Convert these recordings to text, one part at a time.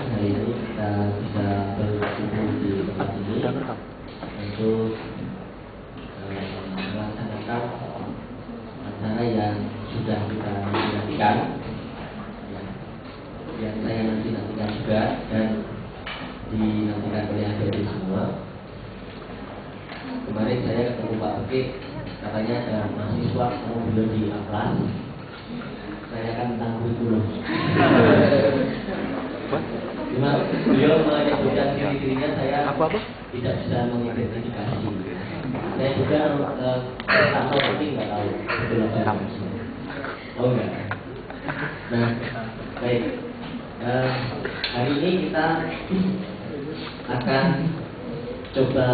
hari ini kita bisa berkumpul di tempat ini untuk melaksanakan acara yang sudah kita nantikan, yang saya nantikan juga dan dinantikan oleh adik-adik semua. Kemarin saya ketemu Pak Bekik, katanya ada mahasiswa mau beliau di Aklas. Saya akan tentang kurikulum. Cuma beliau menyebutkan ciri-cirinya, saya tidak bisa mengidentifikasi. Saya juga tahu tapi nggak tahu. Oh enggak. Nah, baik. Hari ini kita akan coba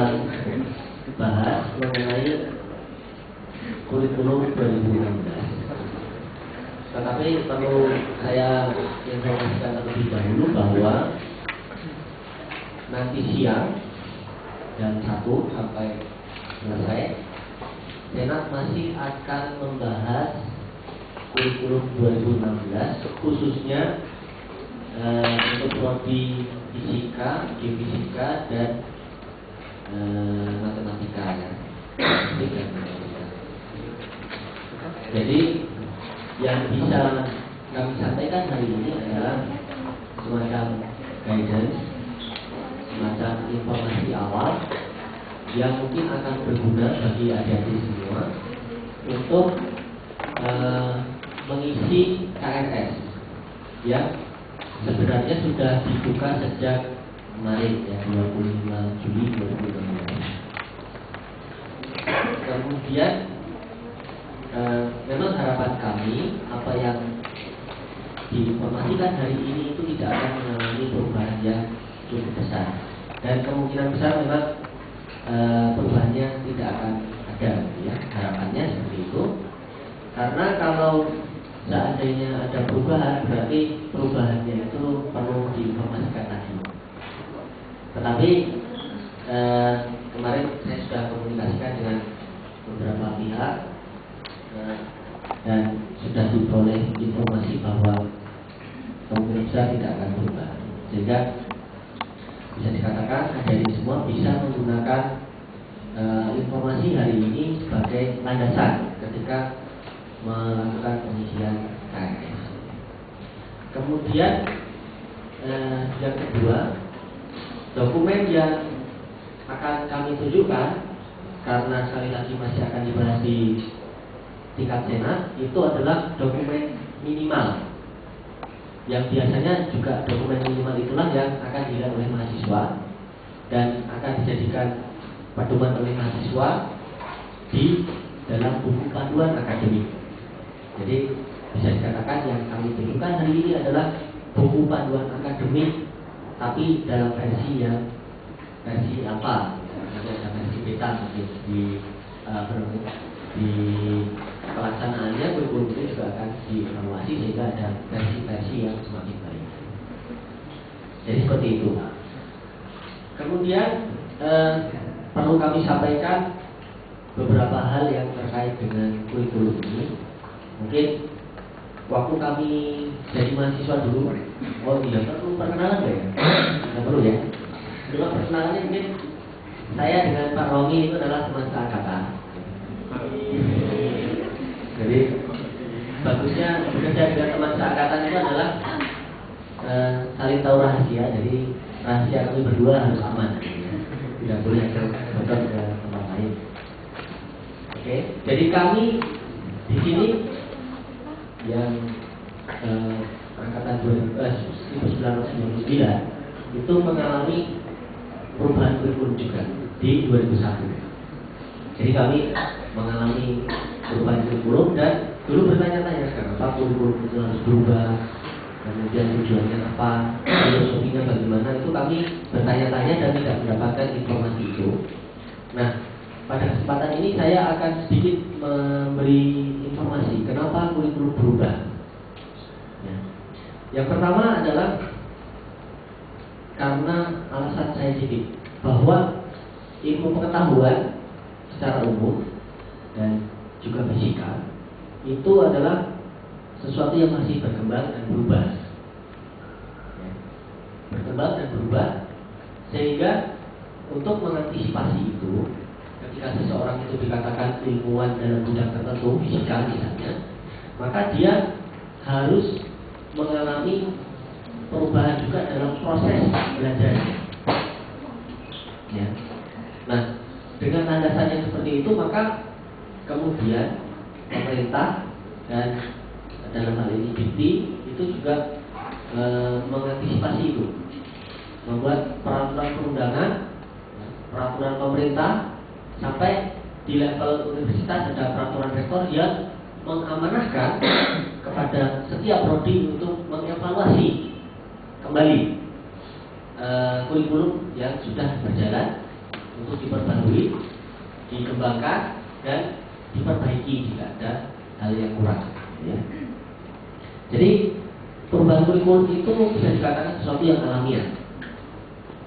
bahas mengenai kurikulum 2016. Tetapi perlu saya informasikan terlebih dahulu bahwa nanti siang jam 1 sampai selesai, Senat masih akan membahas kurikulum 2016, khususnya untuk prodi fisika, geofisika dan matematika ya. Jadi yang bisa kami sampaikan hari ini adalah semacam guidance, semacam informasi awal yang mungkin akan berguna bagi adik-adik semua untuk mengisi KRS yang sebenarnya sudah dibuka sejak kemarin ya, 25 Juli 2016. Kemudian memang harapan kami apa yang diinformasikan hari ini itu tidak akan mengalami perubahan yang cukup besar, dan kemungkinan besar memang perubahannya tidak akan ada ya, harapannya seperti itu. Karena kalau seandainya ada perubahan, berarti perubahannya itu perlu diinformasikan lagi. Tetapi kemarin saya sudah komunikasikan dengan beberapa pihak dan sudah diperoleh informasi bahwa kemungkinan besar tidak akan berubah, sehingga bisa dikatakan adik-adik semua bisa menggunakan informasi hari ini sebagai landasan ketika melakukan pengisian KRS. Kemudian yang kedua, dokumen yang akan kami tunjukkan, karena sekali lagi masih akan dibahas di tingkat Senat, itu adalah dokumen minimal, yang biasanya juga dokumen minimal itulah yang akan dilihat oleh mahasiswa dan akan dijadikan pedoman oleh mahasiswa di dalam buku panduan akademik. Jadi bisa dikatakan yang kami tunjukkan hari ini adalah buku panduan akademik, tapi dalam versi yang versi apa? Ada versi beta mungkin di pelaksanaannya kurikulum itu juga akan dievaluasi sehingga ada versi-versi yang semakin baik. Jadi seperti itu. Kemudian perlu kami sampaikan beberapa hal yang terkait dengan kurikulum ini. Mungkin waktu kami jadi mahasiswa dulu, oh iya, perlu perkenalan nggak ya? Nggak perlu ya. Dulu perkenalannya mungkin saya dengan Pak Romi itu adalah teman seangkatan. Jadi bagusnya bekerja dengan teman seangkatan itu adalah saling tahu rahasia. Jadi rahasia kami berdua harus aman, tidak boleh bocor ke tempat lain. Oke, jadi kami di sini yang angkatan 1999 itu mengalami perubahan kurikulum juga di 2001. Jadi kami mengalami perubahan kurikulum dan dulu bertanya-tanya kenapa kurikulum itu harus berubah, kemudian tujuannya apa, filosofinya bagaimana, itu kami bertanya-tanya dan tidak mendapatkan informasi itu. Nah, pada kesempatan ini saya akan sedikit memberi informasi kenapa kurikulum berubah. Ya. Yang pertama adalah karena alasan saintifik, bahwa ilmu pengetahuan secara umum dan juga fisika itu adalah sesuatu yang masih berkembang dan berubah. Ya. berkembang dan berubah, sehingga untuk mengantisipasi itu, ketika seseorang itu dikatakan ilmuwan dalam bidang tertentu, fisika misalnya, maka dia harus mengalami perubahan juga dalam proses belajarnya. Ya. Nah, dengan landasan yang seperti itu, maka kemudian pemerintah dan dalam hal ini Dikti itu juga mengantisipasi itu, membuat peraturan perundangan, peraturan pemerintah, sampai di level universitas ada peraturan rektor yang mengamanahkan kepada setiap prodi untuk mengevaluasi kembali kurikulum yang sudah berjalan untuk diperbarui, dikembangkan dan diperbaiki jika ada hal yang kurang. Ya. Jadi perubahan kurikulum itu bisa dikatakan sesuatu yang alamiah,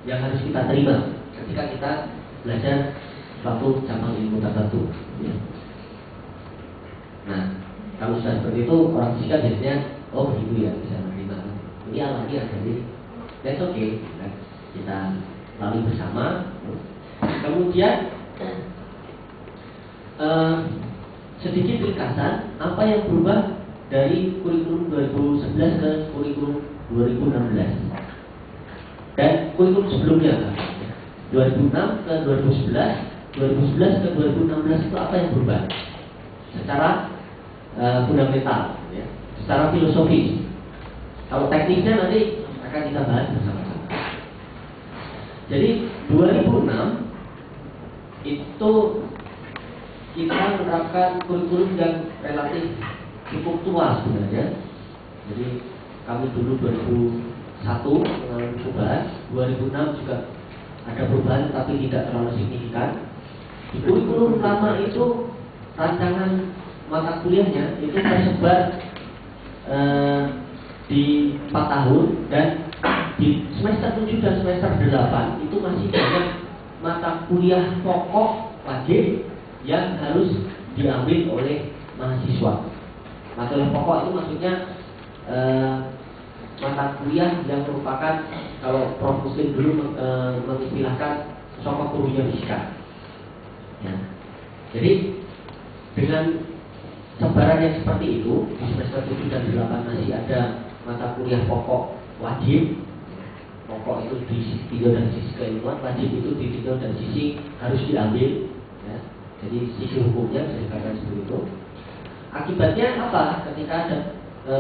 yang harus kita terima ketika kita belajar suatu cabang ilmu tertentu. Ya. Nah, kalau sudah seperti itu, orang fisika biasanya, oh begitu ya, bisa menerima. Ini alamiah, jadi that's okay, kan? Kita lalui bersama. Kemudian sedikit ringkasan apa yang berubah dari kurikulum 2011 ke kurikulum 2016 dan kurikulum sebelumnya, 2006 ke 2011, 2011 ke 2016 itu apa yang berubah secara fundamental, ya, secara filosofis. Kalau teknisnya nanti akan kita bahas bersama-sama. Jadi 2006 itu kita menerapkan kurikulum yang relatif cukup tua sebenarnya. Jadi kami dulu 2001 mengalami perubahan, 2006 juga ada perubahan tapi tidak terlalu signifikan. Di kurikulum lama itu rancangan mata kuliahnya itu tersebar di 4 tahun, dan di semester 7 dan semester 8 itu masih banyak mata kuliah pokok wajib yang harus diambil oleh mahasiswa. Mata kuliah pokok itu maksudnya mata kuliah yang merupakan, kalau Prof Muslim dulu mengistilahkan sokok gurunya fisika. Ya. Jadi dengan sebaran yang seperti itu, di semester 7 dan 8 masih ada mata kuliah pokok wajib. Pokok itu ditinjau dari sisi keilmuan, wajib itu ditinjau dari sisi harus diambil. Ya. Jadi sisi hukumnya bisa dikatakan seperti itu. Akibatnya apa? Ketika ada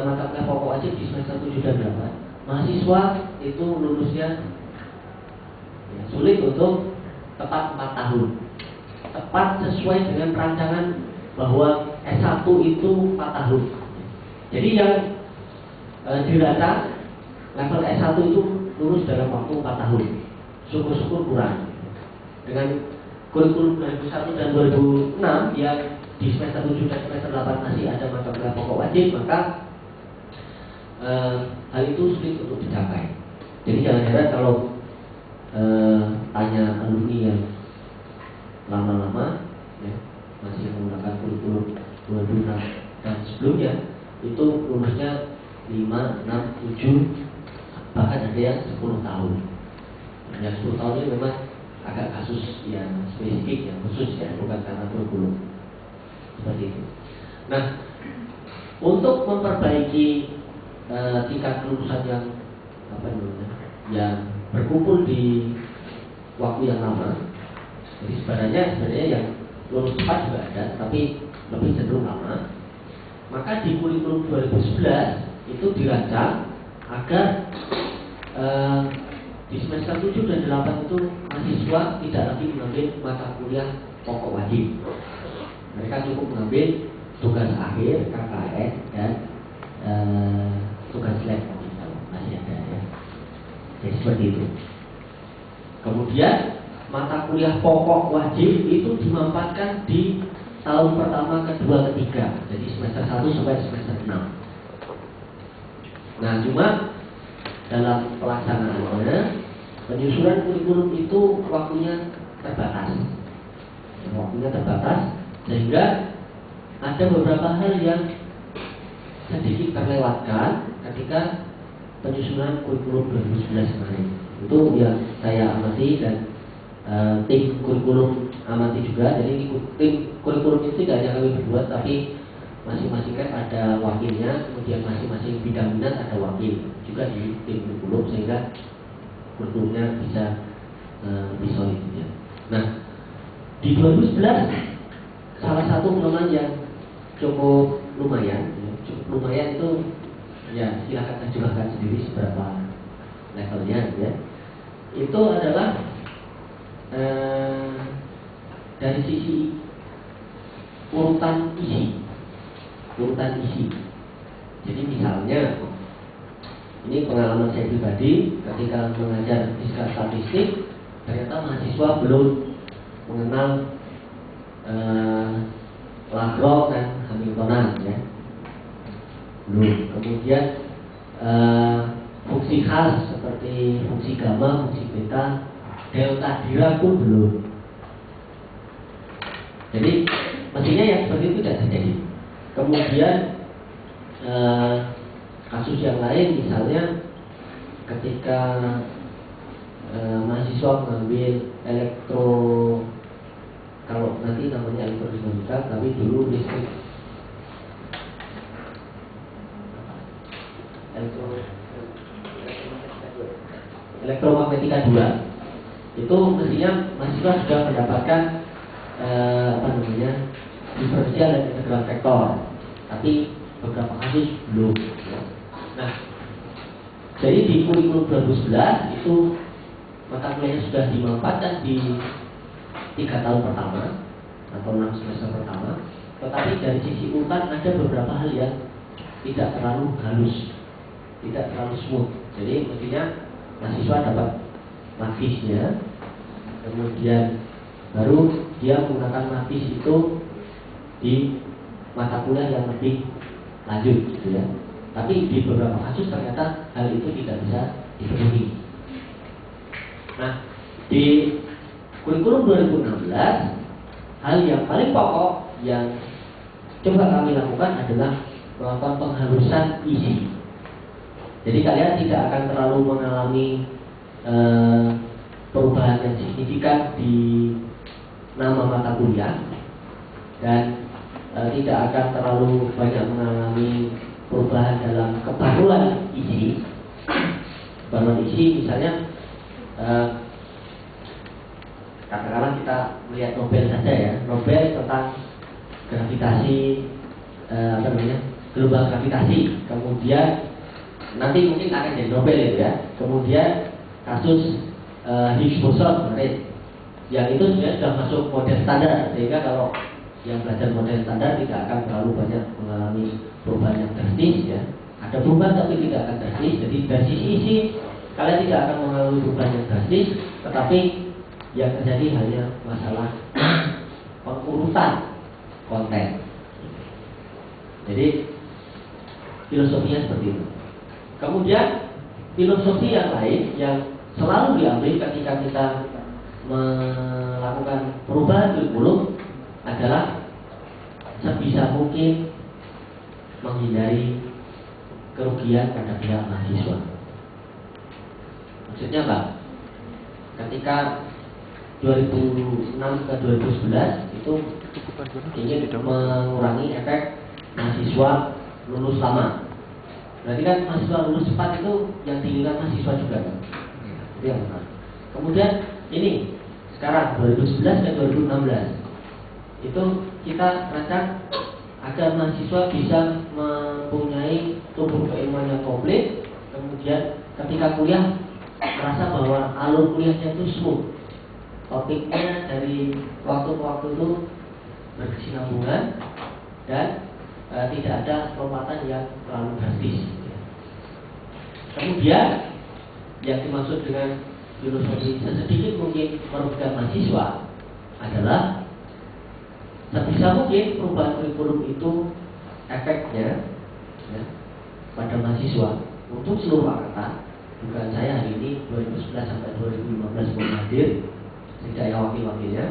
mata kuliah pokok wajib di semester 7 dan 8, mahasiswa itu lulusnya ya, sulit untuk tepat 4 tahun. Tepat sesuai dengan rancangan bahwa S1 itu 4 tahun. Jadi yang dirasa level S1 itu lulus dalam waktu 4 tahun. Syukur-syukur kurang. Dengan kurikulum 2001 dan 2006 yang di semester 7 dan semester 8 masih ada mata kuliah pokok wajib, maka hal itu sulit untuk dicapai. Jadi jangan heran kalau tanya alumni yang lama-lama ya, masih menggunakan kurikulum 2006 dan sebelumnya, itu lulusnya 5, 6, 7, bahkan ada yang 10 tahun. Yang 10 tahun ini memang agak kasus yang spesifik, yang khusus ya, bukan karena kurikulum seperti itu. Nah, untuk memperbaiki tingkat kelulusan yang yang berkumpul di waktu yang lama, jadi sebenarnya yang lulus cepat juga ada, tapi lebih cenderung lama. Maka di kurikulum 2011 itu dirancang agar di semester 7 dan 8 itu mahasiswa tidak lagi mengambil mata kuliah pokok wajib. Mereka cukup mengambil tugas akhir, KKN, dan tugas lab kalau masih ada ya. Jadi seperti itu. Kemudian mata kuliah pokok wajib itu dimampatkan di tahun pertama, kedua, ketiga. Jadi semester 1 sampai semester 6. Nah, cuma dalam pelaksanaannya penyusunan kurikulum itu waktunya terbatas. Waktunya terbatas sehingga ada beberapa hal yang sedikit terlewatkan ketika penyusunan kurikulum 2011 kemarin. Itu yang saya amati dan tim kurikulum amati juga. Jadi tim kurikulum itu tidak hanya kami berdua, tapi masing-masing kan ada wakilnya, kemudian masing-masing bidang minat ada wakil juga di tim kurikulum, sehingga kurikulumnya bisa lebih solid ya. Nah, di 2011 salah satu penemuan yang cukup lumayan itu ya silakan terjemahkan sendiri seberapa levelnya ya. Itu adalah dari sisi urutan isi. Jadi misalnya, ini pengalaman saya pribadi ketika mengajar fisika statistik, ternyata mahasiswa belum mengenal Lagrange dan Hamiltonan ya, belum. Kemudian fungsi khas seperti fungsi gamma, fungsi beta, delta Dirac pun belum. Jadi mestinya yang seperti itu tidak terjadi. Kemudian kasus yang lain misalnya ketika mahasiswa mengambil kalau nanti namanya elektrodinamika, tapi dulu listrik elektromagnetika 2, itu mestinya mahasiswa sudah mendapatkan diferensial dan integral vektor, tapi beberapa kasus belum. Nah, jadi di kurikulum 2011 itu mata kuliahnya sudah dimanfaatkan di 3 tahun pertama atau 6 semester pertama, tetapi dari sisi urutan ada beberapa hal yang tidak terlalu halus, tidak terlalu smooth. Jadi mestinya mahasiswa dapat matisnya, kemudian baru dia menggunakan matis itu di mata kuliah yang lebih lanjut gitu ya. Tapi di beberapa kasus ternyata hal itu tidak bisa dipenuhi. Nah, di kurikulum 2016 hal yang paling pokok yang coba kami lakukan adalah melakukan penghalusan isi. Jadi kalian tidak akan terlalu mengalami perubahan yang signifikan di nama mata kuliah, dan tidak akan terlalu banyak mengalami perubahan dalam kebaruan isi. Kebaruan isi misalnya katakanlah kita melihat Nobel saja ya, Nobel tentang gravitasi, gelombang gravitasi, kemudian nanti mungkin akan jadi Nobel itu ya. Kemudian kasus Higgs boson kemarin, yang itu sebenarnya sudah masuk model standar, sehingga kalau yang belajar model standar tidak akan terlalu banyak mengalami perubahan yang drastis ya. Ada perubahan tapi tidak akan drastis. Jadi dari sisi isi kalian tidak akan mengalami perubahan yang drastis, tetapi yang terjadi hanya masalah pengurutan konten. Jadi filosofinya seperti itu. Kemudian filosofi yang lain yang selalu diambil ketika kita melakukan perubahan kurikulum adalah sebisa mungkin menghindari kerugian pada pihak mahasiswa. Maksudnya apa? Ketika 2006 ke 2011 itu ingin mengurangi efek mahasiswa lulus lama. Berarti kan mahasiswa lulus cepat itu yang diinginkan mahasiswa juga kan? Itu yang benar. Kemudian ini sekarang 2011 ke 2016 itu kita rancang agar mahasiswa bisa mempunyai tubuh keilmuan yang komplit, kemudian ketika kuliah merasa bahwa alur kuliahnya itu smooth, topiknya dari waktu ke waktu itu berkesinambungan dan tidak ada lompatan yang terlalu drastis. Kemudian yang dimaksud dengan filosofi sesedikit mungkin merugikan mahasiswa adalah sebisa mungkin perubahan kurikulum itu efeknya ya, pada mahasiswa untuk seluruh angkatan. Bukan saya hari ini 2011 sampai 2015 hadir tidak ada wakil-wakilnya,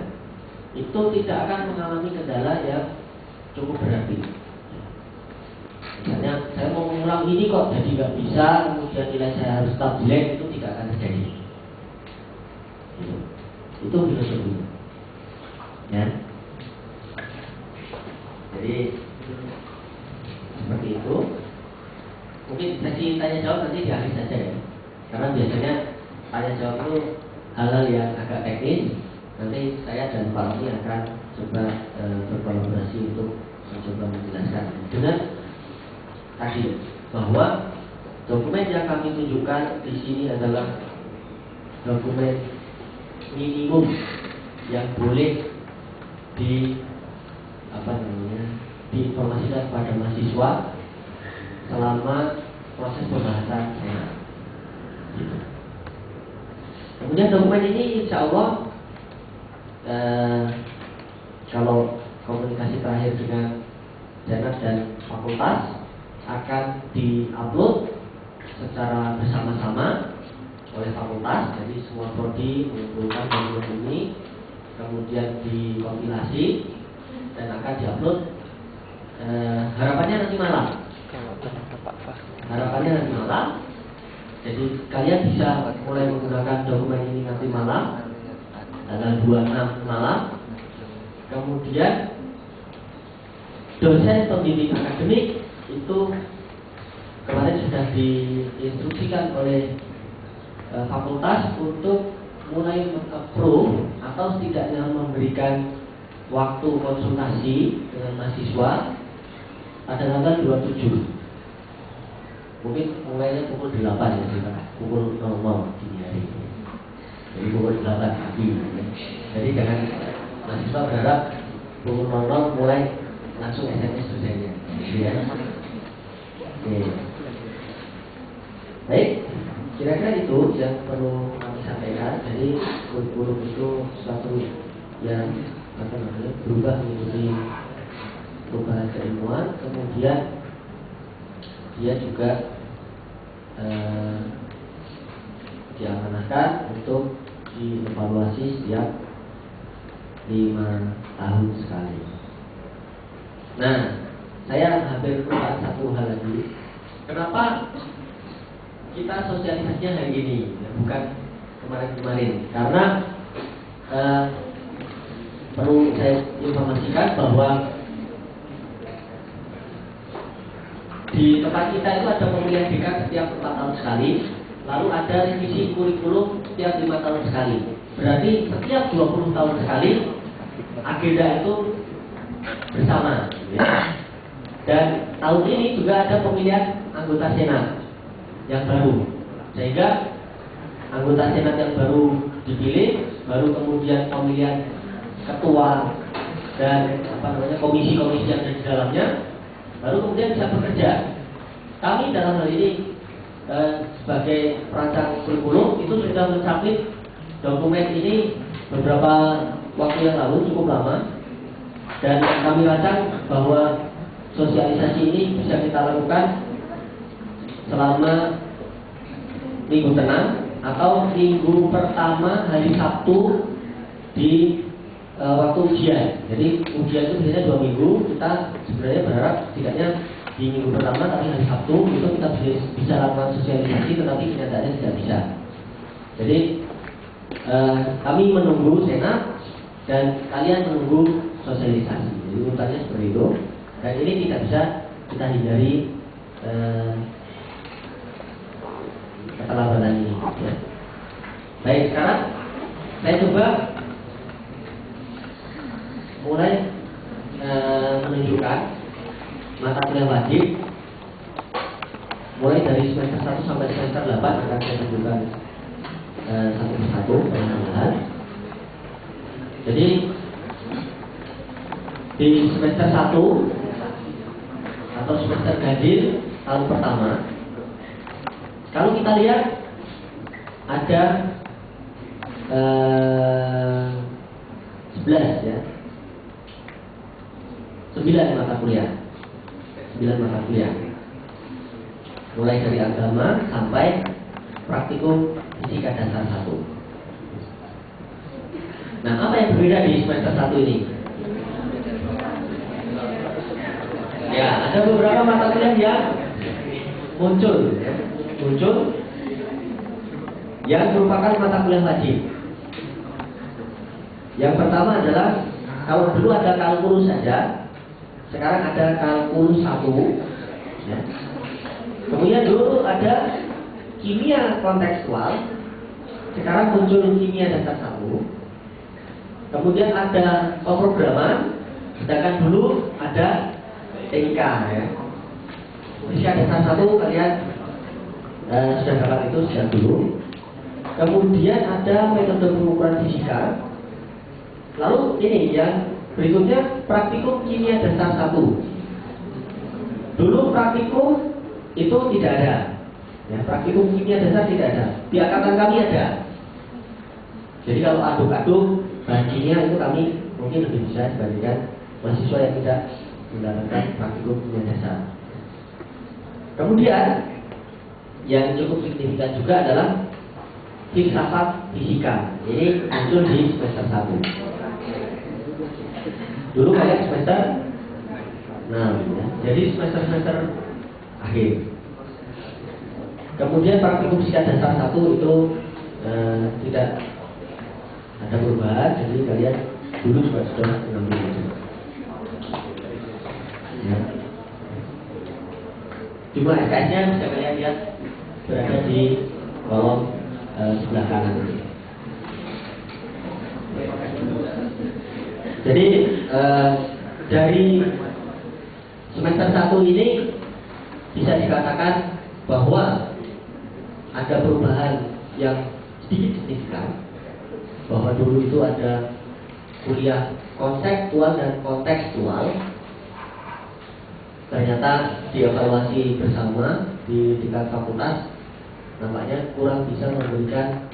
itu tidak akan mengalami kendala yang cukup berarti. Misalnya saya mau mengulang ini kok jadi nggak bisa, kemudian kemudian nilai saya harus tetap jelek, itu tidak akan terjadi. Itu filosofi. Ya. Jadi seperti itu. Mungkin sesi tanya jawab nanti di akhir saja ya. Karena biasanya tanya jawab itu hal-hal yang agak teknis. Nanti saya dan Pak Roni akan coba berkolaborasi untuk mencoba menjelaskan dengan tadi bahwa dokumen yang kami tunjukkan di sini adalah dokumen minimum yang boleh diinformasikan kepada mahasiswa selama proses pembahasan senat. Kemudian dokumen ini insya Allah kalau komunikasi terakhir dengan senat dan fakultas akan diupload secara bersama-sama oleh fakultas. Jadi semua prodi mengumpulkan dokumen ini, kemudian dikompilasi dan akan diupload. Harapannya nanti malam. Harapannya nanti malam. Jadi kalian bisa mulai menggunakan dokumen ini nanti malam, tanggal 26 malam. Kemudian dosen pembimbing akademik itu kemarin sudah diinstruksikan oleh fakultas untuk mulai approve atau setidaknya memberikan waktu konsultasi dengan mahasiswa pada tanggal 27. Mungkin mulainya pukul 8 ya, pukul 00 dini hari. Jadi pukul 8 pagi. Jadi jangan mahasiswa berharap pukul 00 mulai langsung SMS dosennya. Ya. Oke. Baik, kira-kira itu yang perlu kami sampaikan. Jadi kurikulum itu suatu yang berubah menjadi perubahan keilmuan. Kemudian dia juga diamanahkan untuk dievaluasi setiap 5 tahun sekali. Nah, saya hampir lupa satu hal lagi. Kenapa kita sosialisasinya hari ini, ya, bukan kemarin-kemarin? Karena perlu saya informasikan bahwa di tempat kita itu ada pemilihan dekan setiap 4 tahun sekali, lalu ada revisi kurikulum setiap 5 tahun sekali. Berarti setiap 20 tahun sekali agenda itu bersama. Ya. Dan tahun ini juga ada pemilihan anggota senat yang baru, sehingga anggota senat yang baru dipilih, baru kemudian pemilihan ketua dan komisi-komisi yang ada di dalamnya, baru kemudian bisa bekerja. Kami dalam hal ini sebagai perancang kurikulum itu sudah mencapit dokumen ini beberapa waktu yang lalu, cukup lama, dan kami rancang bahwa sosialisasi ini bisa kita lakukan selama minggu tenang atau minggu pertama hari Sabtu di waktu ujian. Jadi ujian itu biasanya 2 minggu. Kita sebenarnya berharap tidaknya di minggu pertama, tapi hari Sabtu itu kita bisa lakukan sosialisasi, tetapi kenyataannya tidak bisa. Jadi kami menunggu senat dan kalian menunggu sosialisasi. Jadi urutannya seperti itu. Dan ini tidak bisa kita hindari keterlambatan ini. Ya. Baik, sekarang saya coba mulai menunjukkan mata kuliah wajib mulai dari semester 1 sampai semester 8 akan saya tunjukkan satu persatu perlahan. Jadi di semester 1 atau semester ganjil tahun pertama, kalau kita lihat ada 11 ya, 9 mata kuliah, mulai dari agama sampai praktikum fisika dasar 1. Nah, apa yang berbeda di semester 1 ini? Ya, ada beberapa mata kuliah yang muncul muncul yang merupakan mata kuliah wajib. Yang pertama adalah, kalau dulu ada kalkulus saja, sekarang ada kalkulus 1 ya. Kemudian dulu ada kimia kontekstual, sekarang muncul kimia dasar 1. Kemudian ada pemrograman, sedangkan dulu ada TIK ya. Fisika dasar 1 kalian sudah dapat itu sejak dulu. Kemudian ada metode pengukuran fisika. Lalu ini yang berikutnya praktikum kimia dasar 1. Dulu praktikum itu tidak ada ya, praktikum kimia dasar tidak ada. Di angkatan kami ada. Jadi kalau aduk-aduk bahan kimia itu kami mungkin lebih bisa dibandingkan mahasiswa yang tidak mendapatkan praktikum kimia dasar. Kemudian yang cukup signifikan juga adalah filsafat fisika. Ini muncul di semester 1. Dulu kalian semester 6 ya. Jadi semester akhir. Kemudian praktikum fisika dasar 1 itu tidak ada perubahan. Jadi kalian dulu juga sudah mengambil itu ya. Cuma SKS-nya bisa kalian lihat berada di kolom sebelah kanan. Jadi dari semester 1 ini bisa dikatakan bahwa ada perubahan yang sedikit signifikan. Bahwa dulu itu ada kuliah konseptual dan kontekstual. Ternyata dievaluasi bersama di tingkat fakultas, nampaknya kurang bisa memberikan,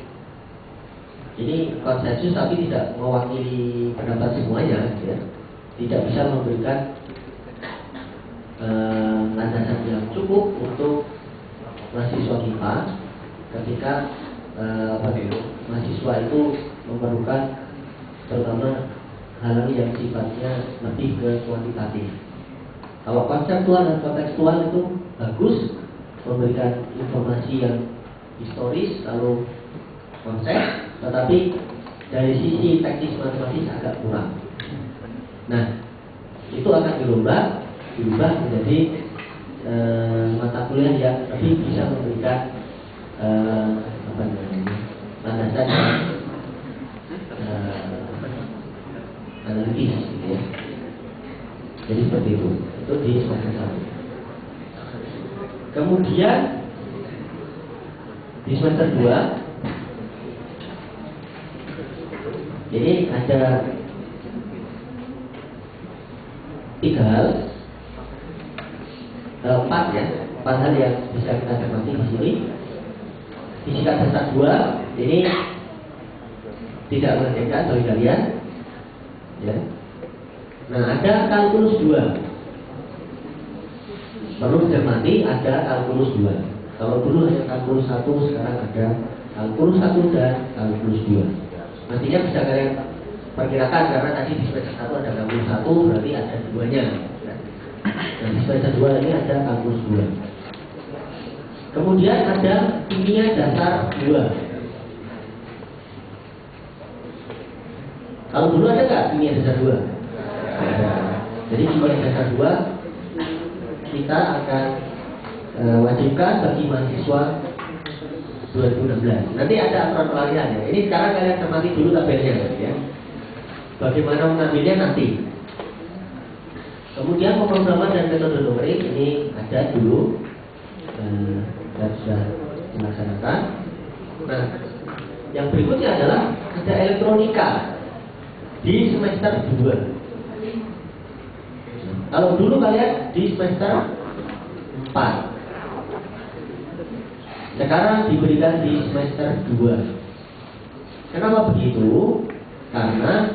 ini konsensus tapi tidak mewakili pendapat semuanya ya. Tidak bisa memberikan landasan yang cukup untuk mahasiswa kita ketika mahasiswa itu memerlukan terutama hal-hal yang sifatnya lebih ke kuantitatif. Kalau konseptual dan kontekstual itu bagus, memberikan informasi yang historis lalu konsep, tetapi dari sisi teknis matematis agak kurang. Nah, itu akan diubah menjadi mata kuliah yang lebih bisa memberikan landasan analitis gitu ya. Jadi seperti itu di semester 1. Kemudian di semester 2 ini ada 3 hal, 4 ya, 4 hal yang bisa kita cermati di sini. Fisika dasar 2 ini tidak mengagetkan bagi kalian ya. Nah, ada kalkulus 2. Perlu dicermati, ada kalkulus 2. Kalau dulu hanya kalkulus 1, sekarang ada kalkulus 1 dan kalkulus 2. Nantinya bisa kalian perkirakan, karena tadi di semester 1 ada kalkulus 1, berarti ada 2-nya. Nah, di semester 2 ini ada kalkulus 2. Kemudian ada kimia dasar 2. Kalau dulu ada nggak kimia dasar 2? Ada. Jadi kimia dasar 2 kita akan wajibkan bagi mahasiswa 2016. Nanti ada aturan pelarian ya. Ini sekarang kalian cermati dulu tabelnya ya. Bagaimana mengambilnya nanti. Kemudian pemrograman dan metode numerik ini ada dulu dan sudah dilaksanakan. Nah, yang berikutnya adalah ada elektronika di semester 2. Kalau dulu kalian di semester 4, sekarang diberikan di semester 2. Kenapa begitu? Karena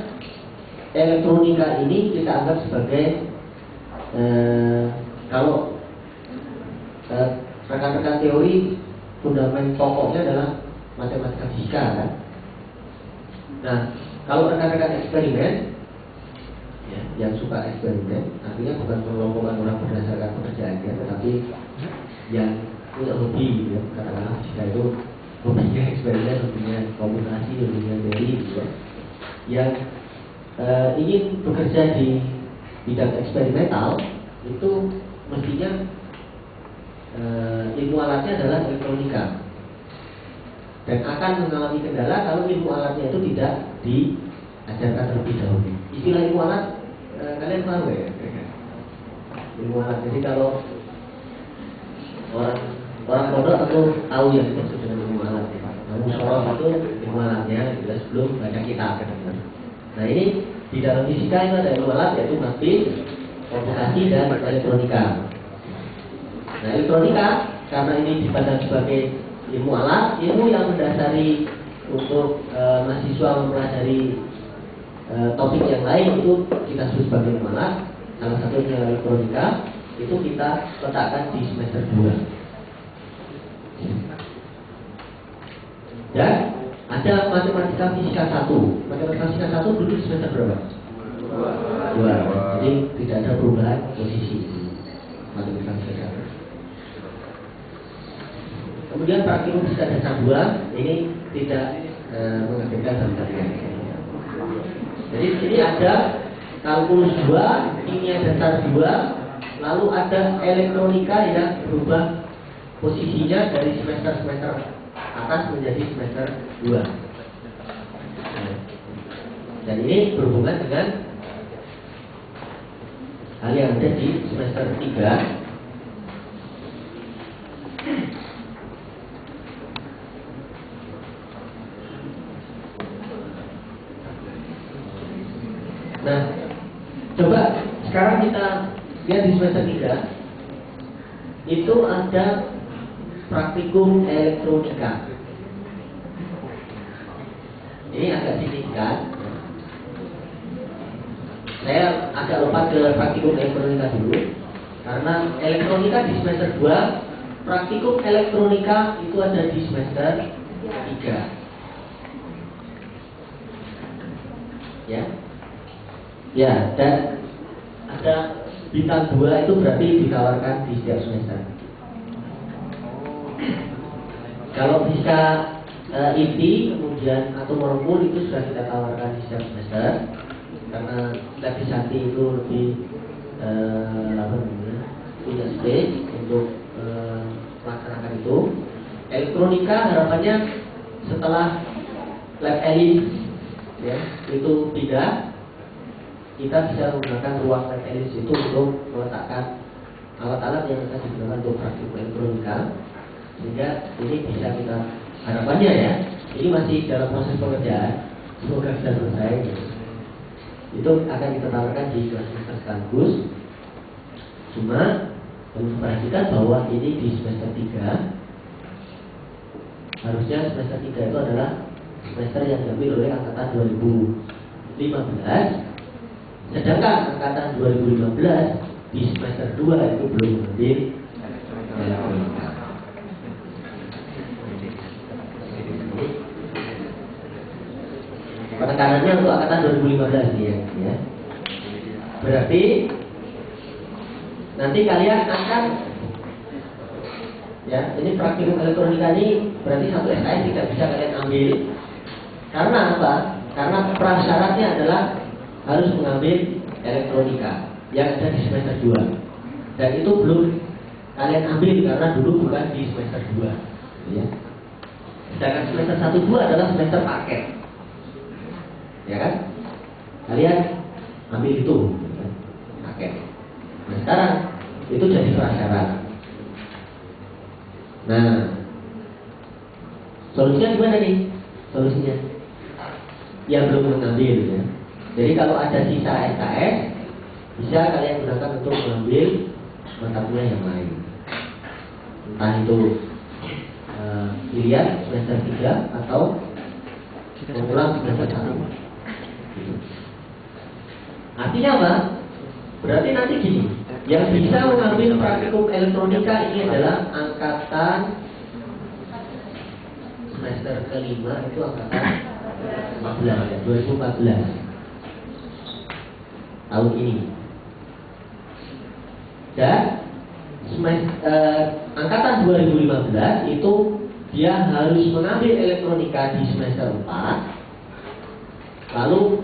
elektronika ini kita anggap sebagai kalau rekan-rekan teori, fundament pokoknya adalah matematika fisika kan. Nah, kalau rekan-rekan eksperimen ya, yang suka eksperimen, artinya bukan pengelompokan orang berdasarkan pekerjaannya, tetapi yang punya hobi gitu ya, katakanlah fisika itu hobinya eksperimen, hobinya komputasi, hobinya teori gitu ya, yang ingin bekerja di bidang eksperimental itu mestinya ilmu alatnya adalah elektronika dan akan mengalami kendala kalau ilmu alatnya itu tidak diajarkan terlebih dahulu. Istilah ilmu alat kalian tahu ya? Ilmu alat. Jadi kalau orang pondok atau tahu yang dimaksud dengan ilmu alat, namun soal itu ilmu alatnya kita sebelum baca kitab. Nah ini di dalam fisika itu ada ilmu alat yaitu matematik, komputasi dan elektronika. Nah elektronika karena ini dipandang sebagai ilmu alat, ilmu yang mendasari untuk mahasiswa mempelajari topik yang lain itu kita sebut sebagai ilmu alat. Salah satunya elektronika itu kita letakkan di semester 2. Dan ada matematika fisika 1. Matematika fisika 1 dulu di semester berapa? 2. Jadi tidak ada perubahan posisi matematika fisika 1. Kemudian praktikum fisika dasar 2 ini tidak menghadirkan dalam. Jadi di sini ada kalkulus 2, kimia dasar 2, lalu ada elektronika yang berubah posisinya dari semester atas menjadi semester 2. Dan ini berhubungan dengan hal yang ada di semester 3. Nah, coba sekarang kita lihat di semester 3 itu ada praktikum elektronika. Ini agak signifikan. Saya agak lompat ke praktikum elektronika dulu, karena elektronika di semester 2, praktikum elektronika itu ada di semester 3. Ya, dan ada bintang 2 itu berarti ditawarkan di setiap semester. Kalau fisika inti kemudian atom molekul itu sudah kita tawarkan di setiap semester, karena Lapisanti itu lebih punya space untuk melaksanakan itu. Elektronika harapannya setelah lab ELIS ya, itu tidak, kita bisa menggunakan ruang lab ELIS itu untuk meletakkan alat-alat yang akan digunakan untuk praktik elektronika, sehingga ini bisa kita harapannya ya, ini masih dalam proses pengerjaan, semoga bisa selesai gitu. Itu akan kita tawarkan di kelas semester sekaligus. Cuma perlu diperhatikan bahwa ini di semester 3, harusnya semester 3 itu adalah semester yang diambil oleh angkatan 2015, sedangkan angkatan 2015 di semester 2 itu belum mengambil elektronika. Penekanannya untuk angkatan 2015 ya. Berarti nanti kalian akan ya, ini praktikum elektronika ini berarti satu SKS tidak bisa kalian ambil. Karena apa? Karena prasyaratnya adalah harus mengambil elektronika yang ada di semester 2. Dan itu belum kalian ambil karena dulu bukan di semester 2 ya. Sedangkan semester 1 2 adalah semester paket. Ya kan? Kalian ambil itu paket. Nah sekarang itu jadi prasyarat. Nah, solusinya gimana nih? Solusinya yang belum mengambil ya. Jadi kalau ada sisa SKS, bisa kalian gunakan untuk mengambil mata kuliah yang lain. Entah itu pilihan semester 3 atau mengulang semester 1. Artinya apa? Berarti nanti gini, yang bisa mengambil praktikum elektronika ini adalah angkatan semester kelima, itu angkatan 14 ya, 2014 tahun ini. Dan angkatan 2015 itu dia harus mengambil elektronika di semester 4, lalu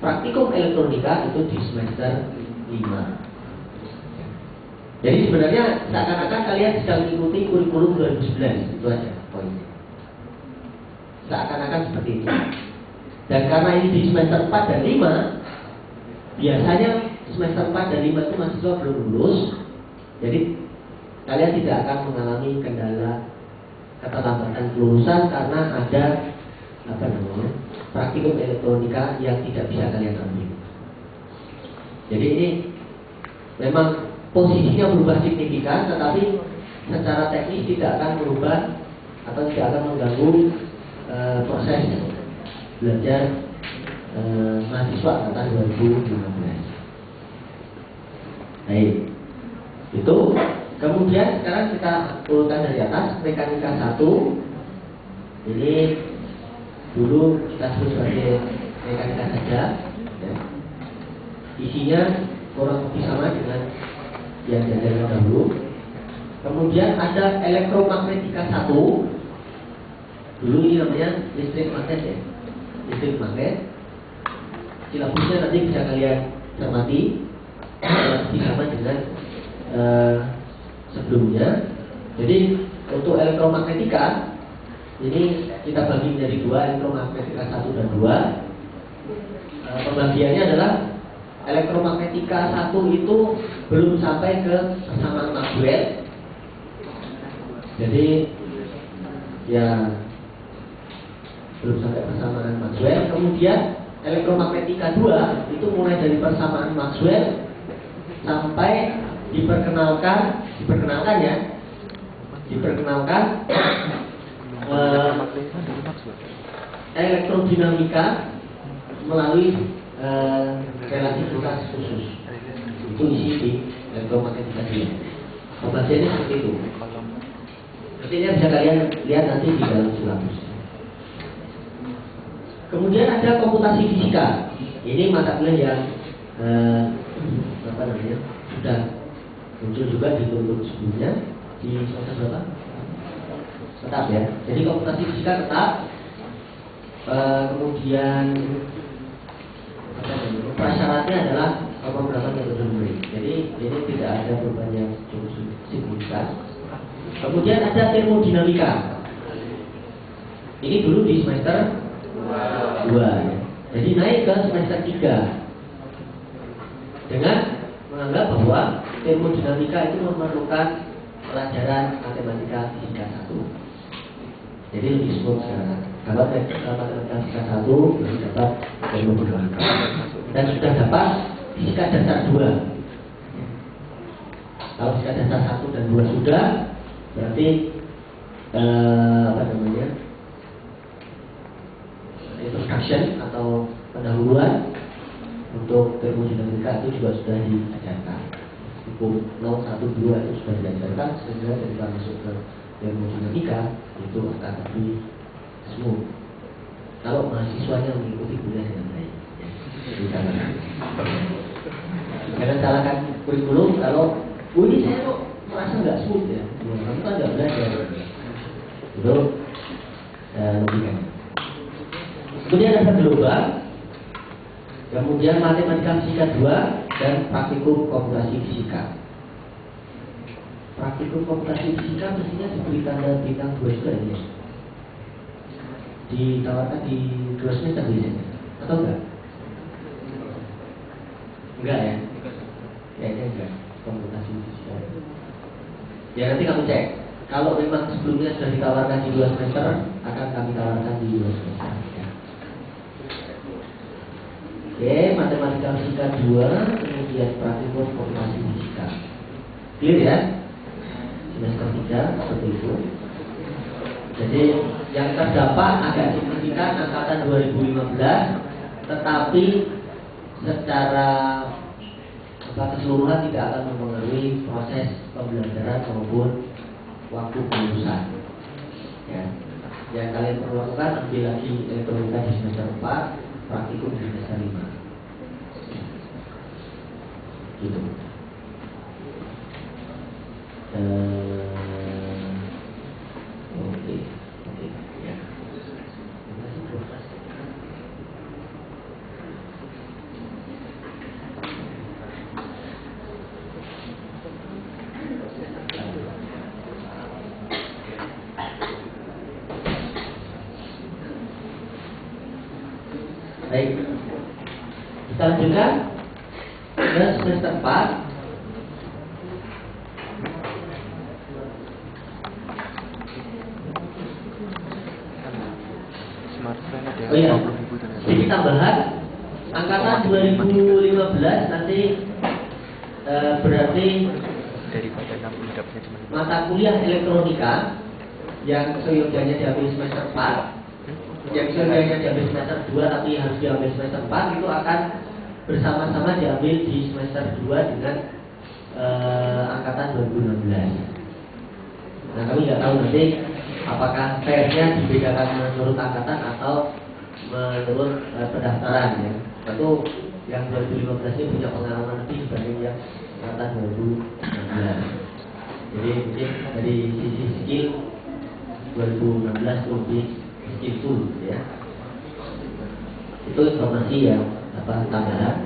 praktikum elektronika itu di semester 5. Jadi sebenarnya seakan-akan kalian sedang mengikuti kurikulum 2011, itu aja poinnya. Seakan-akan seperti itu. Dan karena ini di semester 4 dan 5, biasanya semester 4 dan 5 itu mahasiswa belum lulus, jadi kalian tidak akan mengalami kendala keterlambatan kelulusan karena ada praktikum elektronika yang tidak bisa kalian ambil. Jadi ini memang posisinya berubah signifikan, tetapi secara teknis tidak akan merubah atau tidak akan mengganggu proses belajar mahasiswa angkatan 2015. Baik, itu. Kemudian sekarang kita urutkan dari atas. Mekanika 1 ini dulu kita sebut sebagai mekanika saja ya. Isinya kurang lebih sama dengan yang diajarkan dahulu. Kemudian ada elektromagnetika 1. Dulu ini namanya listrik magnet ya, listrik magnet. Silabusnya nanti bisa kalian cermati, lebih sama dengan sebelumnya. Jadi untuk elektromagnetika ini kita bagi menjadi 2, elektromagnetika 1 dan 2. Pembagiannya adalah elektromagnetika 1 itu belum sampai ke persamaan Maxwell. Jadi ya belum sampai persamaan Maxwell. Kemudian elektromagnetika 2 itu mulai dari persamaan Maxwell sampai diperkenalkan elektrodinamika melalui relativitas khusus. Itu isi di elektromagnetika 2. Pembagiannya seperti itu. Nantinya bisa kalian lihat nanti di dalam silabus. Kemudian ada komputasi fisika. Ini mata kuliah yang sudah muncul juga di kurikulum sebelumnya di semester berapa? Tetap ya. Jadi komputasi fisika tetap. Kemudian prasyaratnya adalah pemrograman metode numerik. Jadi ini tidak ada perubahan yang cukup signifikan. Kemudian ada termodinamika. Ini dulu di semester 2 ya. Jadi naik ke semester 3 dengan menganggap bahwa termodinamika itu memerlukan pelajaran matematika fisika 1. Jadi lebih smooth sekarang. Kalau matematika fisika 1 baru dapat termodinamika. Dan sudah dapat fisika dasar 2. Kalau fisika dasar 1 dan 2 sudah, berarti introduction atau pendahuluan untuk termodinamika itu juga sudah diajarkan. Hukum 0, 1, 2 itu sudah diajarkan, sehingga ketika masuk ke termodinamika itu akan lebih smooth kalau mahasiswanya mengikuti kuliah dengan baik. Jangan salahkan kurikulum kalau ini saya kok merasa nggak smooth ya, kamu kan nggak belajar. Itu logikanya. Kemudian ada global, kemudian matematika fisika 2 dan praktikum komputasi fisika. Praktikum komputasi fisika mestinya diberi tanda bintang 2 juga ya. Ditawarkan di 2 semester biasanya atau enggak? Enggak ya? Kayaknya enggak. Komputasi fisika. Ya nanti kamu cek. Kalau memang sebelumnya sudah ditawarkan di 2 semester, akan kami tawarkan di 2 semester. Oke, matematika fisika 2, kemudian praktikum komputasi fisika. Clear ya? Semester 3 seperti itu. Jadi yang terdampak agak signifikan angkatan 2015, tetapi secara keseluruhan tidak akan mempengaruhi proses pembelajaran maupun waktu kelulusan. Ya, yang kalian perlu lakukan ambil lagi elektronika di semester 4, praktikum di semester 5. Gitu. Baik, kita lanjutkan ke semester 4. Oh iya, sedikit tambahan. Angkatan 2015 nanti berarti mata kuliah elektronika yang seyogyanya diambil semester 4, yang seyogyanya diambil semester 2 tapi harus diambil semester 4, itu akan bersama-sama diambil di semester 2 dengan angkatan 2016. Nah, kami nggak tahu nanti apakah fairnya dibedakan menurut angkatan atau menurut pendaftaran ya. Tentu yang 2015 ini punya pengalaman lebih dibanding yang angkatan 2016. Jadi mungkin dari sisi skill 2016 lebih skillful ya. Itu informasi yang tambahan.